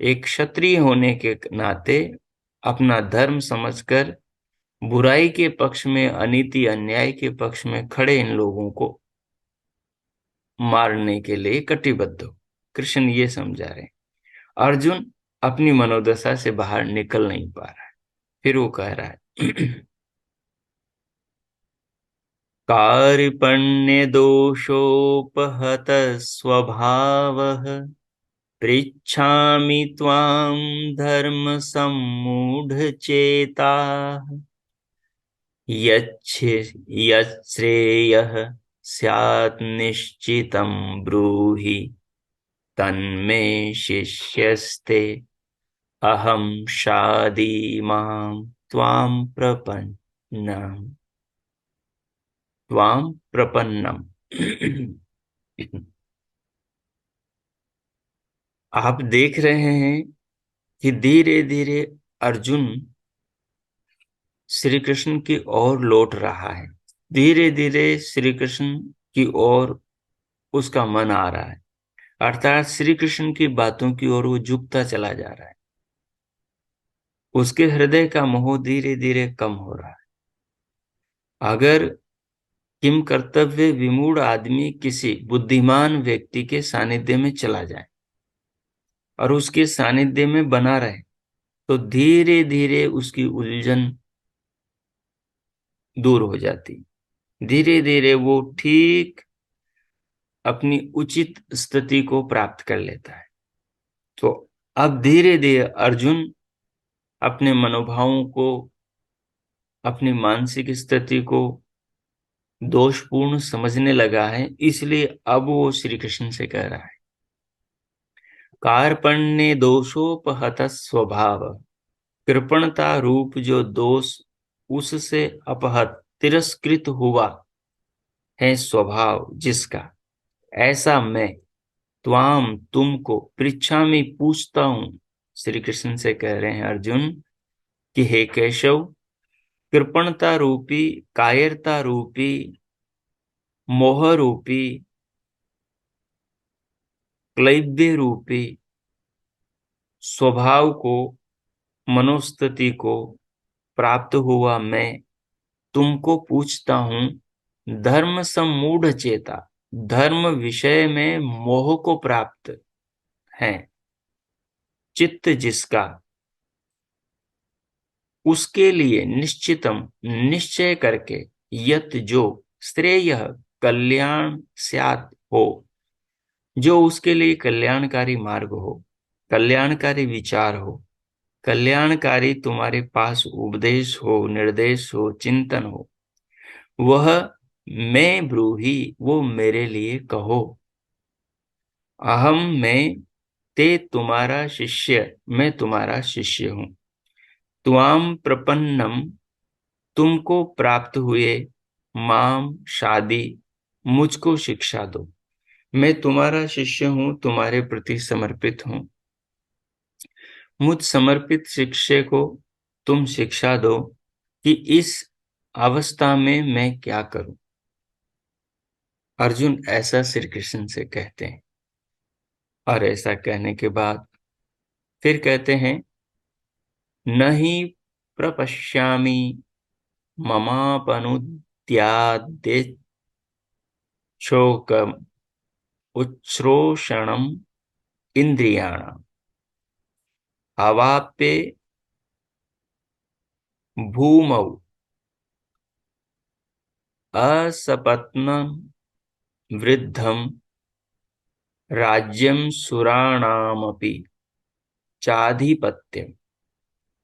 एक क्षत्रिय होने के नाते अपना धर्म समझकर बुराई के पक्ष में, अनीति अन्याय के पक्ष में खड़े इन लोगों को मारने के लिए कटिबद्ध हो। कृष्ण ये समझा रहे हैं। अर्जुन अपनी मनोदशा से बाहर निकल नहीं पा रहा है। फिर वो कह रहा है कार्पण्य दोषोपहत स्वभावः पृच्छामि त्वां धर्म सम्मूढ़चेताः यच्छ्रेयः स्यात् निश्चितं ब्रूहि तन्मे शिष्यस्ते अहं शादी मां त्वां प्रपन्नम। आप देख रहे हैं कि धीरे धीरे अर्जुन श्री कृष्ण की ओर लौट रहा है। धीरे धीरे श्री कृष्ण की ओर उसका मन आ रहा है, अर्थात श्री कृष्ण की बातों की ओर वो झुकता चला जा रहा है। उसके हृदय का मोह धीरे धीरे कम हो रहा है। अगर किम कर्तव्य विमूढ़ आदमी किसी बुद्धिमान व्यक्ति के सानिध्य में चला जाए और उसके सानिध्य में बना रहे, तो धीरे धीरे उसकी उलझन दूर हो जाती। धीरे धीरे वो ठीक अपनी उचित स्थिति को प्राप्त कर लेता है। तो अब धीरे धीरे अर्जुन अपने मनोभावों को, अपनी मानसिक स्थिति को दोषपूर्ण समझने लगा है। इसलिए अब वो श्री कृष्ण से कह रहा है कार्पण्य दोषोपहत स्वभाव। कृपणता रूप जो दोष उससे अपहत, तिरस्कृत हुआ है स्वभाव जिसका, ऐसा मैं त्वाम तुमको पृच्छामि पूछता हूं। श्री कृष्ण से कह रहे हैं अर्जुन कि हे केशव, कृपणता रूपी, कायरता रूपी, मोह रूपी, क्लैब्य रूपी स्वभाव को, मनोस्थिति को प्राप्त हुआ मैं तुमको पूछता हूं। धर्म सम्मूढ़ चेता, धर्म विषय में मोह को प्राप्त है चित्त जिसका, उसके लिए निश्चितम, निश्चय करके, यत जो, श्रेय कल्याण स्यात् हो, जो उसके लिए कल्याणकारी मार्ग हो, कल्याणकारी विचार हो, कल्याणकारी तुम्हारे पास उपदेश हो, निर्देश हो, चिंतन हो, वह मैं ब्रूहि, वो मेरे लिए कहो। अहम मैं, ते तुम्हारा शिष्य, मैं तुम्हारा शिष्य हूं। त्वाम प्रपन्नम, तुमको प्राप्त हुए, माम शादी, मुझको शिक्षा दो। मैं तुम्हारा शिष्य हूं, तुम्हारे प्रति समर्पित हूं। मुझ समर्पित शिष्य को तुम शिक्षा दो कि इस अवस्था में मैं क्या करूं। अर्जुन ऐसा श्री कृष्ण से कहते हैं। और ऐसा कहने के बाद फिर कहते हैं नहीं प्रपश्यामि ममापनुद्यादेच्छोकम उच्छ्रोषणम इंद्रियाणाम अवाप्य भूमौ असपत्नम वृद्धम राज्यम सुराणामपि चाधिपत्यम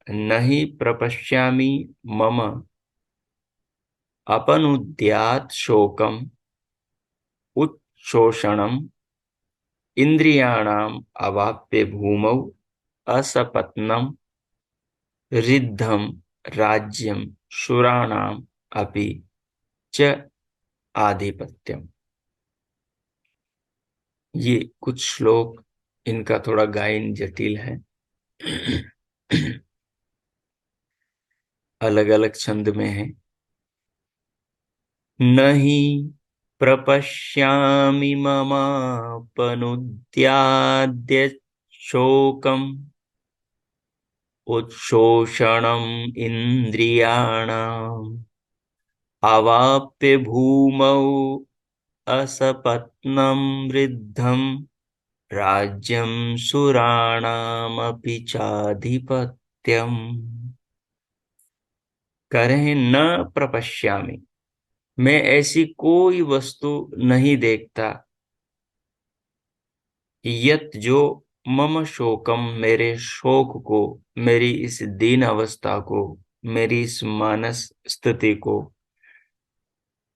नहि प्रपश्यामि मम अपनुद्यात् शोकम उच्छोषणम इंद्रियाणाम अवाप्य भूमौ असपत्नम रिद्धम राज्यम शूराणाम अपि च आधिपत्यम। ये कुछ श्लोक, इनका थोड़ा गायन जटिल है। अलग अलग छंद में है। नहि प्रपश्यामि ममापनुद्याद्य शोकम् उत्शोषणम् इन्द्रियाणाम् अवाप्य भूमौ असपत्नं वृद्धं राज्यं सुराणामपि चाधिपत्यम्। करें न प्रपश्यामि, मैं ऐसी कोई वस्तु नहीं देखता, यत जो मम शोकम, मेरे शोक को, मेरी इस दीन अवस्था को, मेरी इस मानस स्थिति को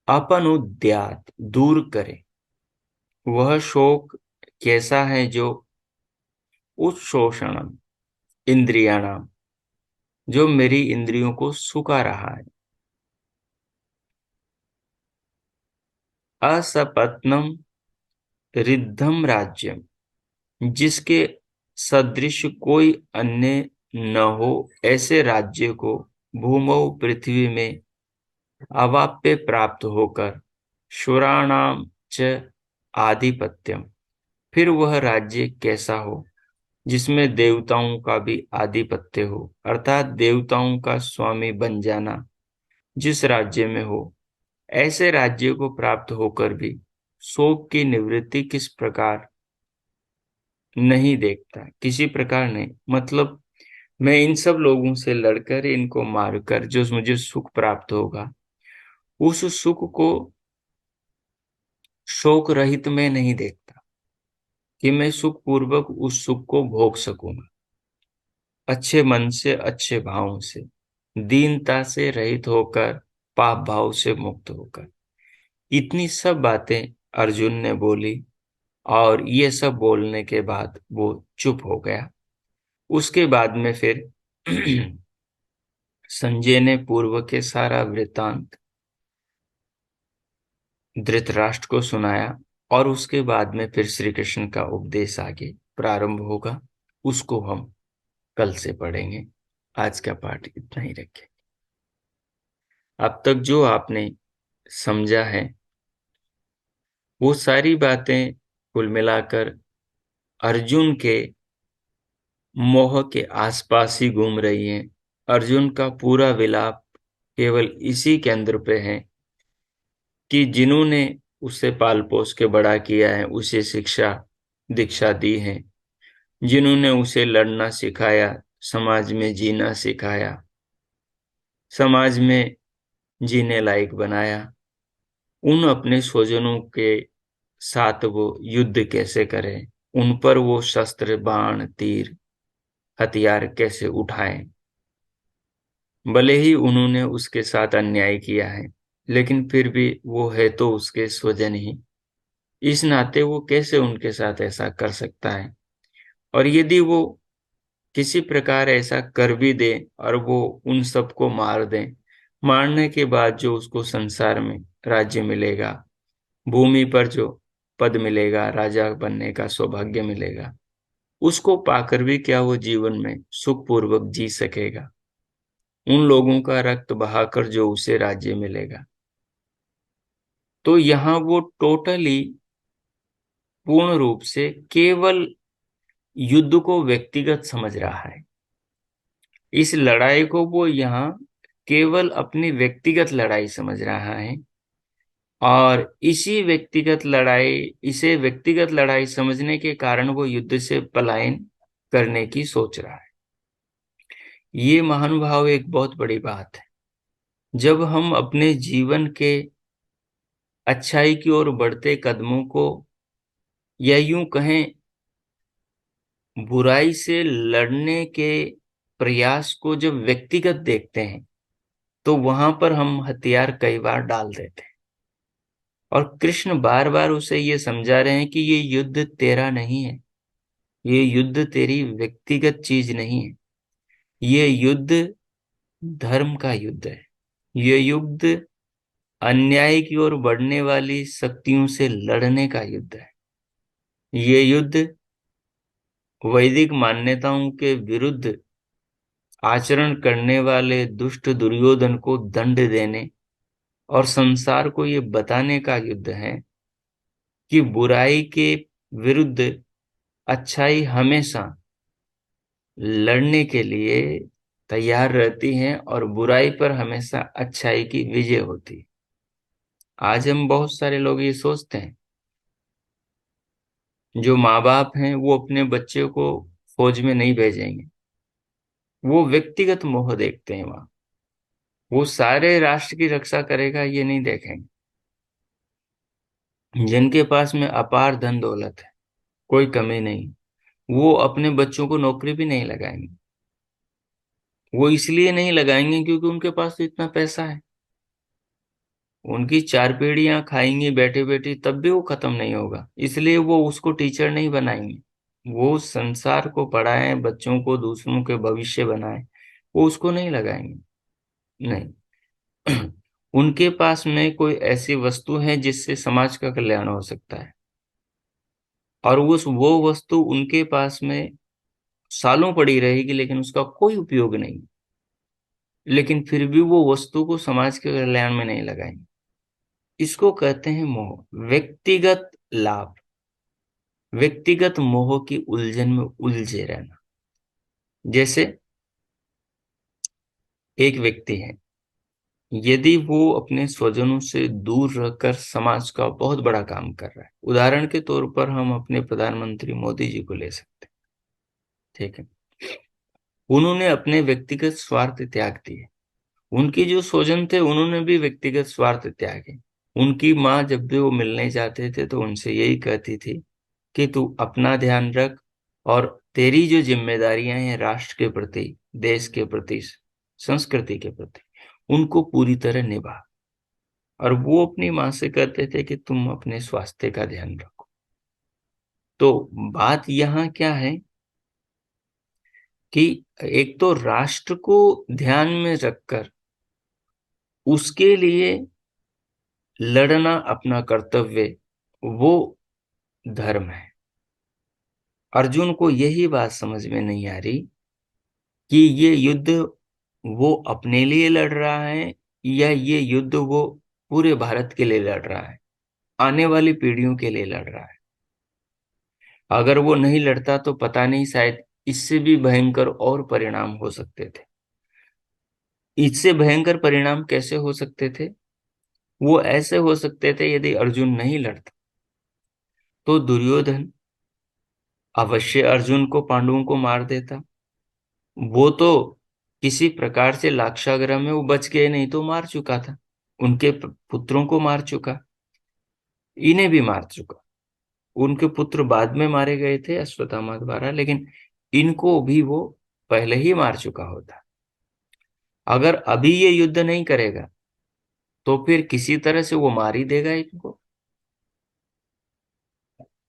अपनुद्यात, दूर करे। वह शोक कैसा है? जो उत्शोषणम इंद्रियाणाम, जो मेरी इंद्रियों को सुखा रहा है। असपत्नम रिद्धम राज्यम, जिसके सदृश कोई अन्य न हो, ऐसे राज्य को भूमौ, पृथ्वी में अवाप्य प्राप्त होकर शुराणाम च आधिपत्यम, फिर वह राज्य कैसा हो जिसमें देवताओं का भी आधिपत्य हो, अर्थात देवताओं का स्वामी बन जाना जिस राज्य में हो, ऐसे राज्य को प्राप्त होकर भी शोक की निवृत्ति किस प्रकार नहीं देखता, किसी प्रकार नहीं। मतलब मैं इन सब लोगों से लड़कर, इनको मारकर जो मुझे सुख प्राप्त होगा, उस सुख को शोक रहित में नहीं देखता कि मैं सुख पूर्वक उस सुख को भोग सकूंगा, अच्छे मन से, अच्छे भावों से, दीनता से रहित होकर, पाप भाव से मुक्त होकर। इतनी सब बातें अर्जुन ने बोली, और ये सब बोलने के बाद वो चुप हो गया। उसके बाद में फिर संजय ने पूर्व के सारा वृतांत धृतराष्ट्र को सुनाया, और उसके बाद में फिर श्री कृष्ण का उपदेश आगे प्रारंभ होगा। उसको हम कल से पढ़ेंगे। आज का पाठ इतना ही रखें। अब तक जो आपने समझा है, वो सारी बातें कुल मिलाकर अर्जुन के मोह के आसपास ही घूम रही हैं। अर्जुन का पूरा विलाप केवल इसी केंद्र पे है कि जिन्होंने उसे पाल पोस के बड़ा किया है, उसे शिक्षा दीक्षा दी है, जिन्होंने उसे लड़ना सिखाया, समाज में जीना सिखाया, समाज में जीने लायक बनाया, उन अपने स्वजनों के साथ वो युद्ध कैसे करें, उन पर वो शस्त्र, बाण, तीर, हथियार कैसे उठाएं। भले ही उन्होंने उसके साथ अन्याय किया है, लेकिन फिर भी वो है तो उसके स्वजन ही। इस नाते वो कैसे उनके साथ ऐसा कर सकता है? और यदि वो किसी प्रकार ऐसा कर भी दे और वो उन सबको मार दे, मारने के बाद जो उसको संसार में राज्य मिलेगा, भूमि पर जो पद मिलेगा, राजा बनने का सौभाग्य मिलेगा, उसको पाकर भी क्या वो जीवन में सुखपूर्वक जी सकेगा? उन लोगों का रक्त बहाकर जो उसे राज्य मिलेगा। तो यहाँ वो टोटली, पूर्ण रूप से केवल युद्ध को व्यक्तिगत समझ रहा है। इस लड़ाई को वो यहाँ केवल अपनी व्यक्तिगत लड़ाई समझ रहा है, और इसे व्यक्तिगत लड़ाई समझने के कारण वो युद्ध से पलायन करने की सोच रहा है। ये महानुभाव एक बहुत बड़ी बात है। जब हम अपने जीवन के अच्छाई की ओर बढ़ते कदमों को, या यूं कहें बुराई से लड़ने के प्रयास को जब व्यक्तिगत देखते हैं, तो वहां पर हम हथियार कई बार डाल देते हैं। और कृष्ण बार बार उसे ये समझा रहे हैं कि ये युद्ध तेरा नहीं है, ये युद्ध तेरी व्यक्तिगत चीज नहीं है, ये युद्ध धर्म का युद्ध है। ये युद्ध अन्याय की ओर बढ़ने वाली शक्तियों से लड़ने का युद्ध है। ये युद्ध वैदिक मान्यताओं के विरुद्ध आचरण करने वाले दुष्ट दुर्योधन को दंड देने और संसार को ये बताने का युद्ध है कि बुराई के विरुद्ध अच्छाई हमेशा लड़ने के लिए तैयार रहती है और बुराई पर हमेशा अच्छाई की विजय होती है। आज हम बहुत सारे लोग ये सोचते हैं, जो माँ बाप हैं वो अपने बच्चे को फौज में नहीं भेजेंगे, वो व्यक्तिगत मोह देखते हैं वहां। वो सारे राष्ट्र की रक्षा करेगा ये नहीं देखेंगे। जिनके पास में अपार धन दौलत है, कोई कमी नहीं, वो अपने बच्चों को नौकरी भी नहीं लगाएंगे। वो इसलिए नहीं लगाएंगे क्योंकि उनके पास तो इतना पैसा है, उनकी चार पीढ़ियां खाएंगी बैठे बैठे तब भी वो खत्म नहीं होगा, इसलिए वो उसको टीचर नहीं बनाएंगे। वो संसार को पढ़ाएं, बच्चों को दूसरों के भविष्य बनाएं, वो उसको नहीं लगाएंगे। नहीं। उनके पास में कोई ऐसी वस्तु है जिससे समाज का कल्याण हो सकता है, और वो वस्तु उनके पास में सालों पड़ी रहेगी लेकिन उसका कोई उपयोग नहीं, लेकिन फिर भी वो वस्तु को समाज के कल्याण में नहीं लगाएंगे। इसको कहते हैं मोह, व्यक्तिगत लाभ, व्यक्तिगत मोह की उलझन में उलझे रहना। जैसे एक व्यक्ति है, यदि वो अपने स्वजनों से दूर रहकर समाज का बहुत बड़ा काम कर रहा है, उदाहरण के तौर पर हम अपने प्रधानमंत्री मोदी जी को ले सकते हैं, ठीक है। उन्होंने अपने व्यक्तिगत स्वार्थ त्याग दिए, उनकी जो स्वजन थे उन्होंने भी व्यक्तिगत स्वार्थ त्यागे। उनकी माँ जब भी वो मिलने जाते थे तो उनसे यही कहती थी कि तू अपना ध्यान रख और तेरी जो जिम्मेदारियां हैं राष्ट्र के प्रति, देश के प्रति, संस्कृति के प्रति, उनको पूरी तरह निभा। और वो अपनी माँ से कहते थे कि तुम अपने स्वास्थ्य का ध्यान रखो। तो बात यहाँ क्या है कि एक तो राष्ट्र को ध्यान में रखकर उसके लिए लड़ना अपना कर्तव्य, वो धर्म है। अर्जुन को यही बात समझ में नहीं आ रही कि ये युद्ध वो अपने लिए लड़ रहा है या ये युद्ध वो पूरे भारत के लिए लड़ रहा है, आने वाली पीढ़ियों के लिए लड़ रहा है। अगर वो नहीं लड़ता तो पता नहीं, शायद इससे भी भयंकर और परिणाम हो सकते थे। इससे भयंकर परिणाम कैसे हो सकते थे? वो ऐसे हो सकते थे, यदि अर्जुन नहीं लड़ता तो दुर्योधन अवश्य अर्जुन को, पांडवों को मार देता। वो तो किसी प्रकार से लाक्षागृह में वो बच गए, नहीं तो मार चुका था, उनके पुत्रों को मार चुका, इन्हें भी मार चुका। उनके पुत्र बाद में मारे गए थे अश्वत्थामा द्वारा, लेकिन इनको भी वो पहले ही मार चुका होता। अगर अभी ये युद्ध नहीं करेगा तो फिर किसी तरह से वो मार ही देगा इनको।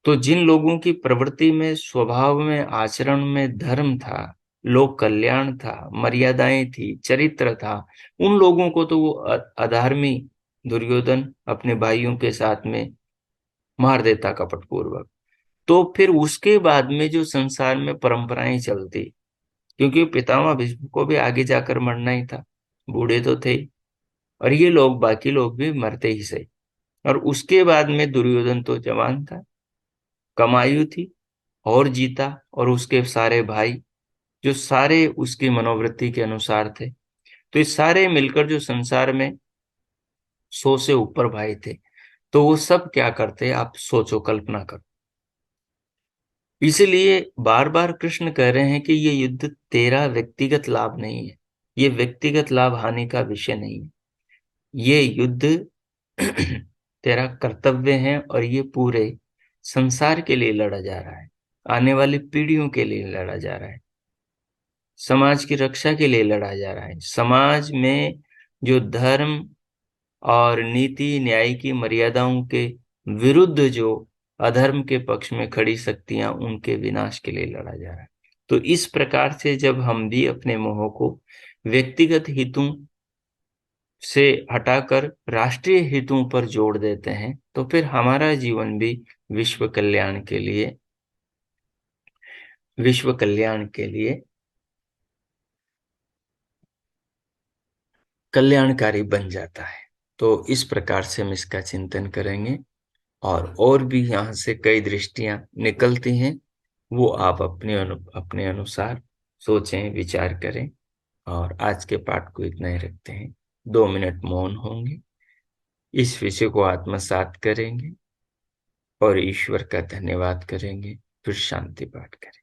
तो जिन लोगों की प्रवृत्ति में, स्वभाव में, आचरण में धर्म था, लोक कल्याण था, मर्यादाएं थी, चरित्र था, उन लोगों को तो वो अधर्मी दुर्योधन अपने भाइयों के साथ में मार देता कपटपूर्वक। तो फिर उसके बाद में जो संसार में परंपराएं चलती, क्योंकि पितामह भीष्म को भी आगे जाकर मरना ही था, बूढ़े तो थे ही, और ये लोग, बाकी लोग भी मरते ही सही। और उसके बाद में दुर्योधन तो जवान था, कमायु थी, और जीता, और उसके सारे भाई जो सारे उसकी मनोवृत्ति के अनुसार थे। तो ये सारे मिलकर जो संसार में 100 से ऊपर भाई थे, तो वो सब क्या करते, आप सोचो, कल्पना करो। इसलिए बार बार कृष्ण कह रहे हैं कि ये युद्ध तेरा व्यक्तिगत लाभ नहीं है, ये व्यक्तिगत लाभ हानि का विषय नहीं है, ये युद्ध तेरा कर्तव्य है, और ये पूरे संसार के लिए लड़ा जा रहा है, आने वाली पीढ़ियों के लिए लड़ा जा रहा है, समाज की रक्षा के लिए लड़ा जा रहा है। समाज में जो धर्म और नीति न्याय की मर्यादाओं के विरुद्ध जो अधर्म के पक्ष में खड़ी शक्तियां, उनके विनाश के लिए लड़ा जा रहा है। तो इस प्रकार से जब हम भी अपने मोह को व्यक्तिगत हितों से हटाकर राष्ट्रीय हितों पर जोड़ देते हैं, तो फिर हमारा जीवन भी विश्व कल्याण के लिए, विश्व कल्याण के लिए कल्याणकारी बन जाता है। तो इस प्रकार से हम इसका चिंतन करेंगे, और भी यहाँ से कई दृष्टियां निकलती हैं, वो आप अपने अनुसार सोचें, विचार करें। और आज के पाठ को इतना ही रखते हैं। 2 मिनट मौन होंगे, इस विषय को आत्मसात करेंगे और ईश्वर का धन्यवाद करेंगे, फिर शांति पाठ करें।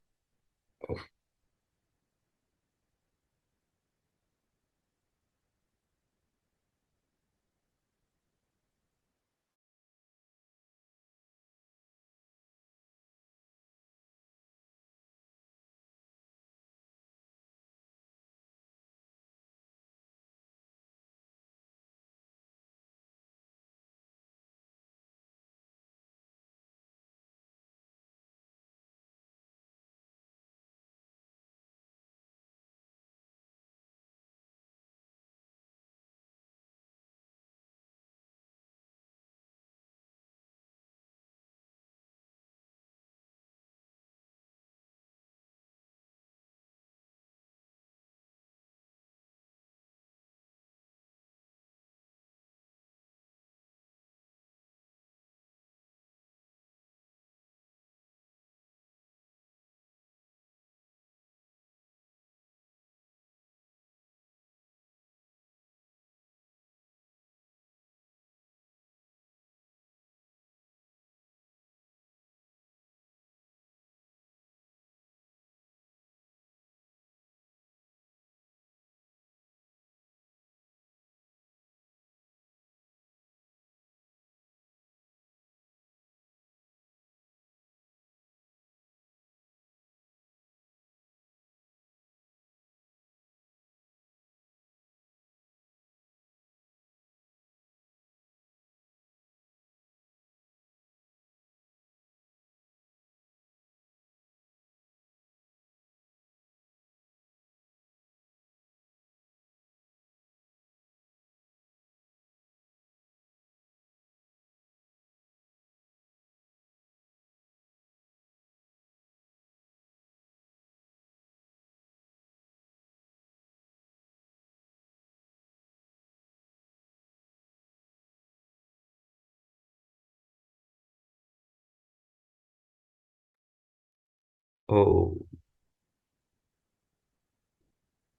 ओ,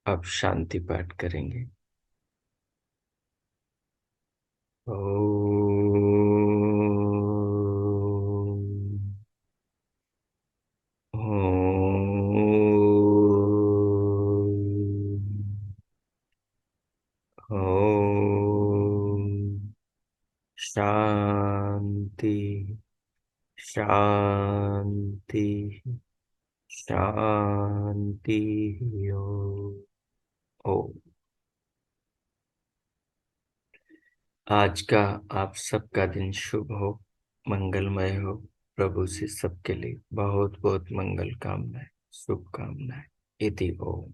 अब शांति पाठ करेंगे। ओ, ओम शांति, शांति, शांति। ओ, आज का आप सबका दिन शुभ हो, मंगलमय हो। प्रभु से सबके लिए बहुत बहुत मंगल कामनाएं, शुभकामनाएं। इति ओम।